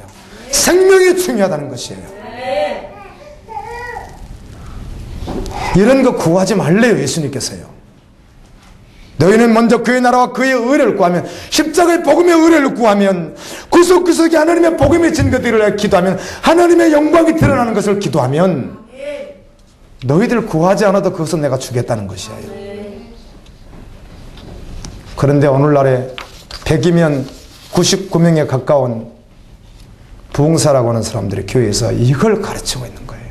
생명이 중요하다는 것이에요. 이런 거 구하지 말래요, 예수님께서요. 너희는 먼저 그의 나라와 그의 의를 구하면, 십자가의 복음의 의를 구하면, 구석구석에 하나님의 복음이 진 것들을 기도하면, 하나님의 영광이 드러나는 것을 기도하면 너희들 구하지 않아도 그것은 내가 주겠다는 것이에요. 그런데 오늘날에 100이면 99명에 가까운 부흥사라고 하는 사람들이 교회에서 이걸 가르치고 있는 거예요.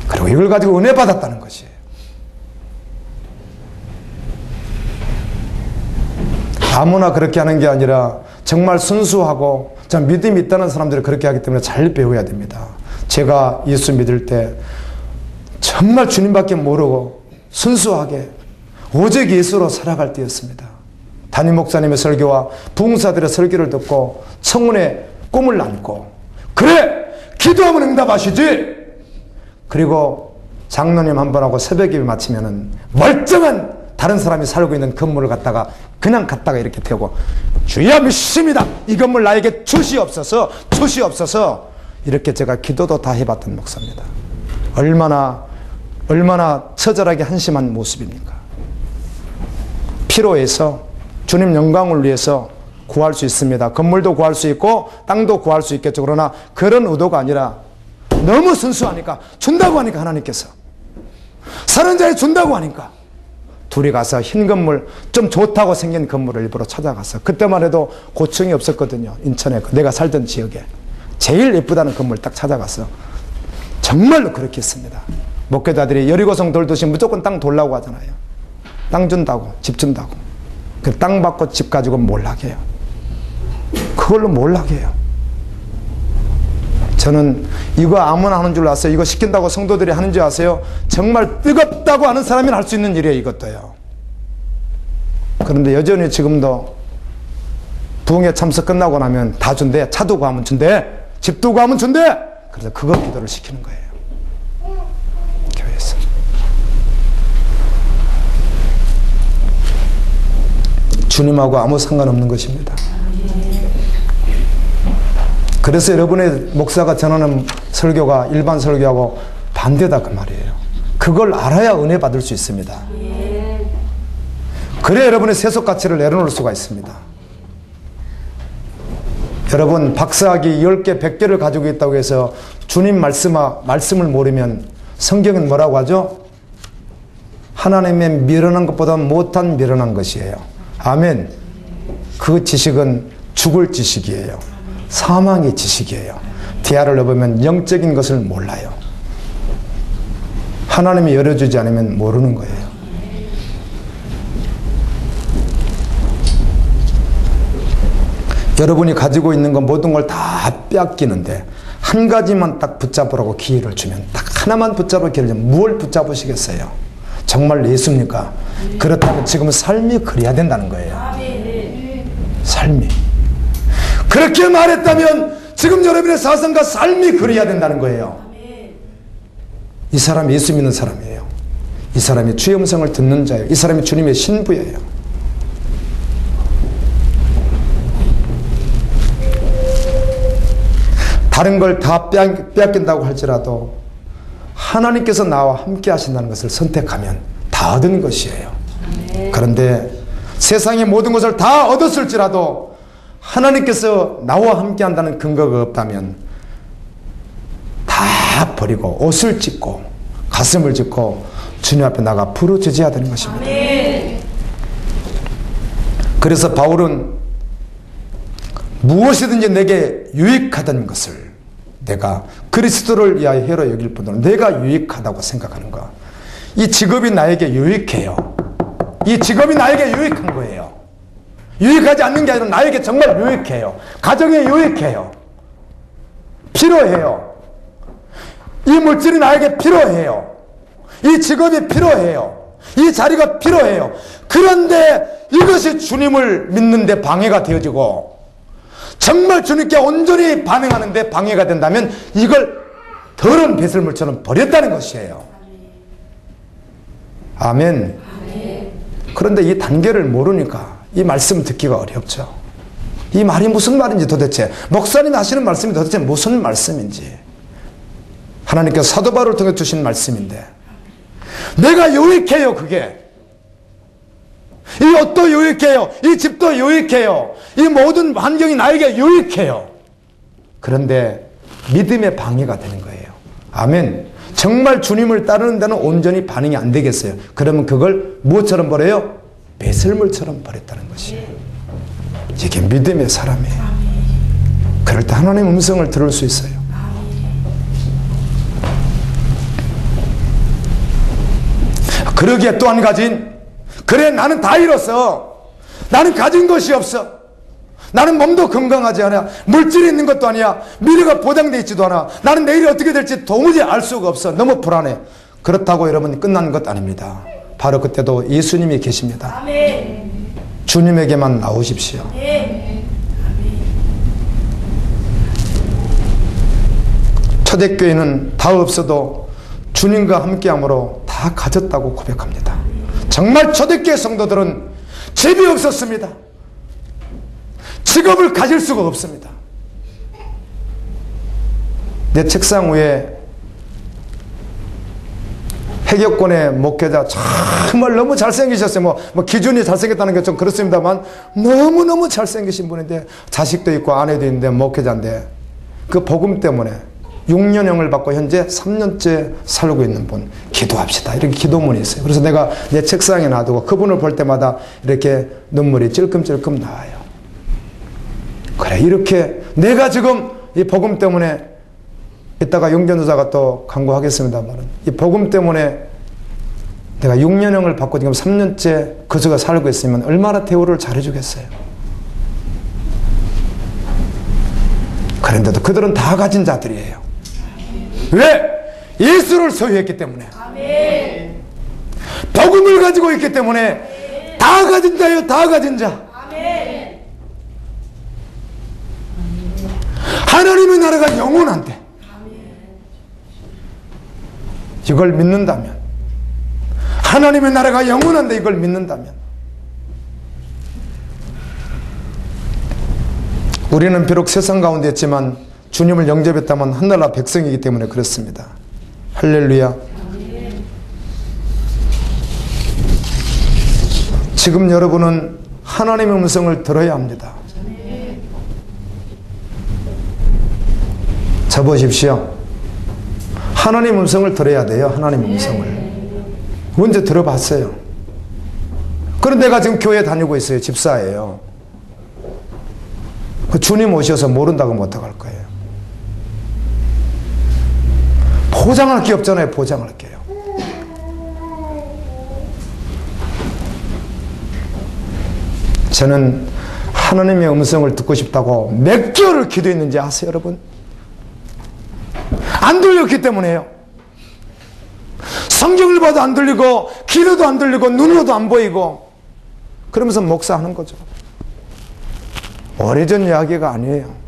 그리고 이걸 가지고 은혜 받았다는 것이에요. 아무나 그렇게 하는 게 아니라 정말 순수하고 참 믿음이 있다는 사람들이 그렇게 하기 때문에 잘 배워야 됩니다. 제가 예수 믿을 때 정말 주님밖에 모르고 순수하게 오직 예수로 살아갈 때였습니다. 담임 목사님의 설교와 부흥사들의 설교를 듣고 청운의 꿈을 안고, 그래! 기도하면 응답하시지! 그리고 장로님 한 번하고 새벽 예배 마치면은 멀쩡한 다른 사람이 살고 있는 건물을 갖다가 그냥 갖다가 이렇게 태우고, 주여 믿습니다. 이 건물 나에게 주시옵소서, 주시옵소서. 이렇게 제가 기도도 다 해봤던 목사입니다. 얼마나 처절하게 한심한 모습입니까? 피로해서 주님 영광을 위해서 구할 수 있습니다. 건물도 구할 수 있고 땅도 구할 수 있겠죠. 그러나 그런 의도가 아니라 너무 순수하니까, 준다고 하니까 하나님께서 사는 자에 준다고 하니까 둘이 가서 흰 건물, 좀 좋다고 생긴 건물을 일부러 찾아갔어. 그때만 해도 고층이 없었거든요. 인천에 내가 살던 지역에 제일 예쁘다는 건물 딱 찾아갔어. 정말로 그렇게 했습니다. 목회자들이 여리고성 돌듯이 무조건 땅 돌라고 하잖아요. 땅 준다고, 집 준다고. 그 땅 받고 집 가지고 몰락해요. 그걸로 몰락해요. 저는 이거 아무나 하는 줄 아세요? 이거 시킨다고 성도들이 하는 줄 아세요? 정말 뜨겁다고 하는 사람이 할 수 있는 일이에요, 이것도요. 그런데 여전히 지금도 부흥회 참석 끝나고 나면 다 준대. 차도 구하면 준대. 집도 구하면 준대. 그래서 그거 기도를 시키는 거예요, 교회에서. 주님하고 아무 상관없는 것입니다. 그래서 여러분의 목사가 전하는 설교가 일반 설교하고 반대다 그 말이에요. 그걸 알아야 은혜 받을 수 있습니다. 그래야 여러분의 세속 가치를 내려놓을 수가 있습니다. 여러분, 박사학위 10개, 100개를 가지고 있다고 해서 주님 말씀을 모르면 성경은 뭐라고 하죠? 하나님의 미련한 것보다 못한 미련한 것이에요. 아멘. 그 지식은 죽을 지식이에요. 사망의 지식이에요. 대화를 해보면 영적인 것을 몰라요. 하나님이 열어주지 않으면 모르는 거예요. 여러분이 가지고 있는 건 모든 걸 다 빼앗기는데 한 가지만 딱 붙잡으라고 기회를 주면 딱 하나만 붙잡을 기회를 주면 무엇을 붙잡으시겠어요? 정말 예수입니까? 그렇다면 지금 삶이 그래야 된다는 거예요. 삶이. 그렇게 말했다면 지금 여러분의 사상과 삶이 그래야 된다는 거예요. 이 사람이 예수 믿는 사람이에요. 이 사람이 주의 음성을 듣는 자예요. 이 사람이 주님의 신부예요. 다른 걸 다 빼앗긴다고 할지라도 하나님께서 나와 함께 하신다는 것을 선택하면 다 얻은 것이에요. 그런데 세상의 모든 것을 다 얻었을지라도 하나님께서 나와 함께 한다는 근거가 없다면 다 버리고 옷을 찢고 가슴을 찢고 주님 앞에 나가 부르짖어야 되는 것입니다. 그래서 바울은 무엇이든지 내게 유익하던 것을 내가 그리스도를 위하여 해로 여길 뿐더러 내가 유익하다고 생각하는 것. 이 직업이 나에게 유익해요. 이 직업이 나에게 유익한 거예요. 유익하지 않는 게 아니라 나에게 정말 유익해요. 가정에 유익해요. 필요해요. 이 물질이 나에게 필요해요. 이 직업이 필요해요. 이 자리가 필요해요. 그런데 이것이 주님을 믿는데 방해가 되어지고 정말 주님께 온전히 반응하는데 방해가 된다면 이걸 더러운 배설물처럼 버렸다는 것이에요. 아멘. 그런데 이 단계를 모르니까 이 말씀 듣기가 어렵죠. 이 말이 무슨 말인지 도대체, 목사님이 하시는 말씀이 도대체 무슨 말씀인지, 하나님께서 사도 바울을 통해 주신 말씀인데 내가 유익해요. 그게 이 옷도 유익해요. 이 집도 유익해요. 이 모든 환경이 나에게 유익해요. 그런데 믿음의 방해가 되는 거예요. 아멘. 정말 주님을 따르는 데는 온전히 반응이 안 되겠어요. 그러면 그걸 무엇처럼 버려요? 배설물처럼 버렸다는 것이에요. 이게 믿음의 사람이에요. 그럴 때 하나님의 음성을 들을 수 있어요. 그러기에 또 한 가지, 그래 나는 다 잃었어. 나는 가진 것이 없어. 나는 몸도 건강하지 않아. 물질이 있는 것도 아니야. 미래가 보장되어 있지도 않아. 나는 내일이 어떻게 될지 도무지 알 수가 없어. 너무 불안해. 그렇다고 여러분 끝난 것 아닙니다. 바로 그때도 예수님이 계십니다. 아멘. 주님에게만 나오십시오. 아멘. 초대교회는 다 없어도 주님과 함께함으로 다 가졌다고 고백합니다. 정말 초대교회 성도들은 집이 없었습니다. 직업을 가질 수가 없습니다. 내 책상 위에 해격권의 목회자 정말 너무 잘생기셨어요. 뭐 기준이 잘생겼다는 게 좀 그렇습니다만 너무너무 잘생기신 분인데 자식도 있고 아내도 있는데 목회자인데 그 복음 때문에 6년형을 받고 현재 3년째 살고 있는 분 기도합시다. 이렇게 기도문이 있어요. 그래서 내가 내 책상에 놔두고 그분을 볼 때마다 이렇게 눈물이 찔끔찔끔 나와요. 그래, 이렇게 내가 지금 이 복음 때문에 이따가 용전도사가 또 강구하겠습니다만 이 복음 때문에 내가 6년형을 받고 지금 3년째 그저가 살고 있으면 얼마나 대우를 잘해주겠어요. 그런데도 그들은 다 가진 자들이에요. 왜? 예수를 소유했기 때문에. 아멘. 복음을 가지고 있기 때문에 다 가진 자예요. 다 가진 자. 아멘. 하나님의 나라가 영원한데 이걸 믿는다면, 하나님의 나라가 영원한데 이걸 믿는다면 우리는 비록 세상 가운데 있지만 주님을 영접했다면 하늘나라 백성이기 때문에 그렇습니다. 할렐루야. 지금 여러분은 하나님의 음성을 들어야 합니다. 접으십시오. 하나님의 음성을 들어야 돼요. 하나님의 음성을. 언제 들어봤어요? 그런데 내가 지금 교회 다니고 있어요. 집사예요. 그 주님 오셔서 모른다고 하면 어떡할 거예요? 포장할 게 없잖아요. 포장할 게요. 저는 하나님의 음성을 듣고 싶다고 몇 개월을 기도했는지 아세요, 여러분? 안 들렸기 때문에요. 성경을 봐도 안 들리고 귀로도 안 들리고 눈으로도 안 보이고 그러면서 목사하는 거죠. 오래전 이야기가 아니에요.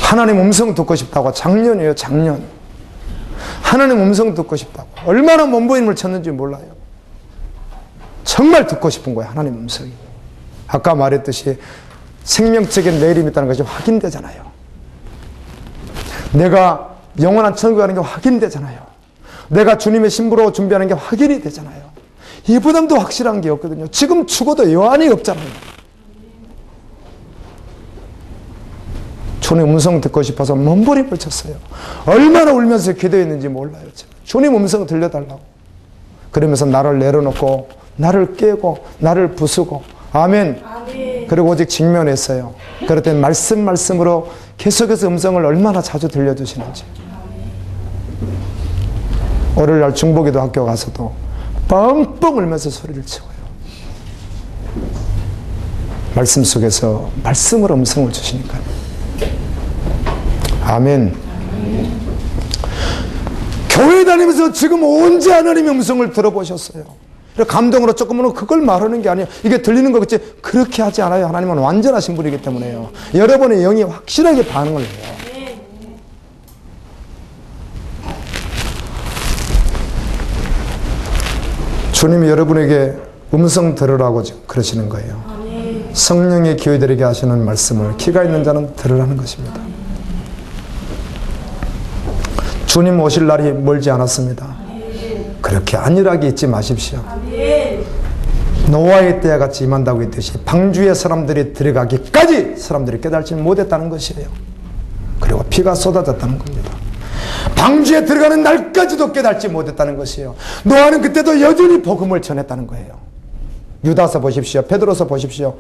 하나님 음성 듣고 싶다고 작년이에요. 작년. 하나님 음성 듣고 싶다고 얼마나 몸부림을 쳤는지 몰라요. 정말 듣고 싶은 거예요. 하나님 음성이. 아까 말했듯이 생명책에 내일이 있다는 것이 확인되잖아요. 내가 영원한 천국에 가는 게 확인되잖아요. 내가 주님의 신부로 준비하는 게 확인이 되잖아요. 이보다도 확실한 게 없거든요. 지금 죽어도 여한이 없잖아요. 주님 음성 듣고 싶어서 몸부림을 쳤어요. 얼마나 울면서 기도했는지 몰라요. 주님 음성 들려달라고. 그러면서 나를 내려놓고 나를 깨고 나를 부수고 아멘. 그리고 오직 직면했어요. 그럴 때 말씀으로 계속해서 음성을 얼마나 자주 들려주시는지. 월요일날 중보기도 학교 가서도 뻥뻥 울면서 소리를 치고요. 말씀 속에서 말씀으로 음성을 주시니까요. 아멘. 교회 다니면서 지금 언제 하나님의 음성을 들어보셨어요? 감동으로 조금은 그걸 말하는 게 아니에요. 이게 들리는 거겠지. 그렇게 하지 않아요. 하나님은 완전하신 분이기 때문에요. 여러분의 영이 확실하게 반응을 해요. 주님이 여러분에게 음성 들으라고 지금 그러시는 거예요. 성령의 교회들에게 하시는 말씀을 키가 있는 자는 들으라는 것입니다. 주님 오실 날이 멀지 않았습니다. 그렇게 안일하게 있지 마십시오. 노아의 때와 같이 임한다고 했듯이 방주에 사람들이 들어가기까지 사람들이 깨달지 못했다는 것이에요. 그리고 피가 쏟아졌다는 겁니다. 방주에 들어가는 날까지도 깨달지 못했다는 것이에요. 노아는 그때도 여전히 복음을 전했다는 거예요. 유다서 보십시오. 베드로서 보십시오.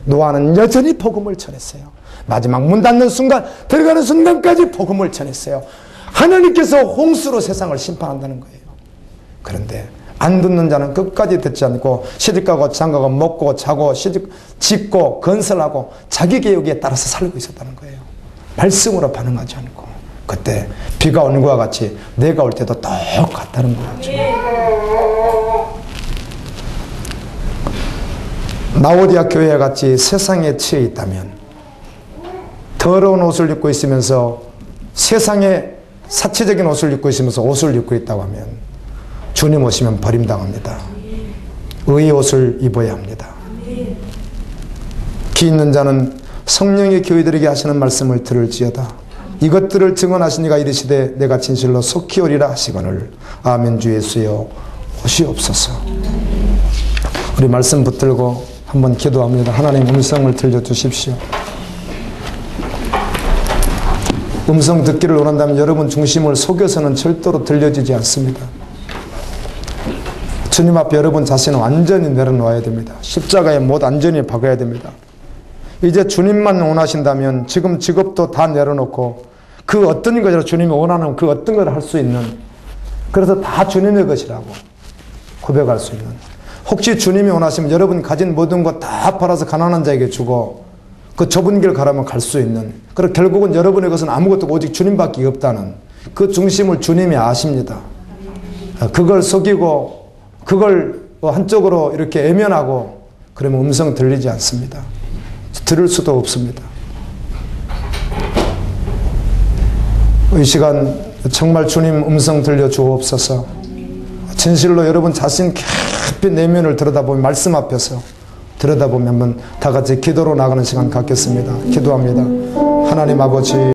노아는 여전히 복음을 전했어요. 마지막 문 닫는 순간, 들어가는 순간까지 복음을 전했어요. 하나님께서 홍수로 세상을 심판한다는 거예요. 그런데 안 듣는 자는 끝까지 듣지 않고 시집가고 장가고 먹고 자고 짓고 건설하고 자기 계획에 따라서 살고 있었다는 거예요. 말씀으로 반응하지 않고. 그때 비가 오는 것과 같이 내가 올 때도 똑같다는 거죠. 라오디아 교회와 같이 세상에 취해 있다면, 더러운 옷을 입고 있으면서 세상에 사치적인 옷을 입고 있으면서 옷을 입고 있다고 하면 주님 오시면 버림당합니다. 의의 옷을 입어야 합니다. 귀 있는 자는 성령의 교회들에게 하시는 말씀을 들을지어다. 이것들을 증언하신 이가 이르시되 내가 진실로 속히 오리라 하시거늘 아멘. 주 예수여 오시옵소서. 우리 말씀 붙들고 한번 기도합니다. 하나님 음성을 들려주십시오. 음성 듣기를 원한다면 여러분 중심을 속여서는 절대로 들려지지 않습니다. 주님 앞에 여러분 자신을 완전히 내려놓아야 됩니다. 십자가에 못 완전히 박아야 됩니다. 이제 주님만 원하신다면 지금 직업도 다 내려놓고 그 어떤 것이라 주님이 원하는 그 어떤 걸 할 수 있는, 그래서 다 주님의 것이라고 고백할 수 있는, 혹시 주님이 원하시면 여러분 가진 모든 것 다 팔아서 가난한 자에게 주고 그 좁은 길 가라면 갈 수 있는, 그리고 결국은 여러분의 것은 아무것도 오직 주님밖에 없다는 그 중심을 주님이 아십니다. 그걸 속이고 그걸 한쪽으로 이렇게 애면하고 그러면 음성 들리지 않습니다. 들을 수도 없습니다. 이 시간 정말 주님 음성 들려주옵소서. 진실로 여러분 자신 깊이 내면을 들여다보면, 말씀 앞에서 들여다보면 한번 다 같이 기도로 나가는 시간 갖겠습니다. 기도합니다. 하나님 아버지,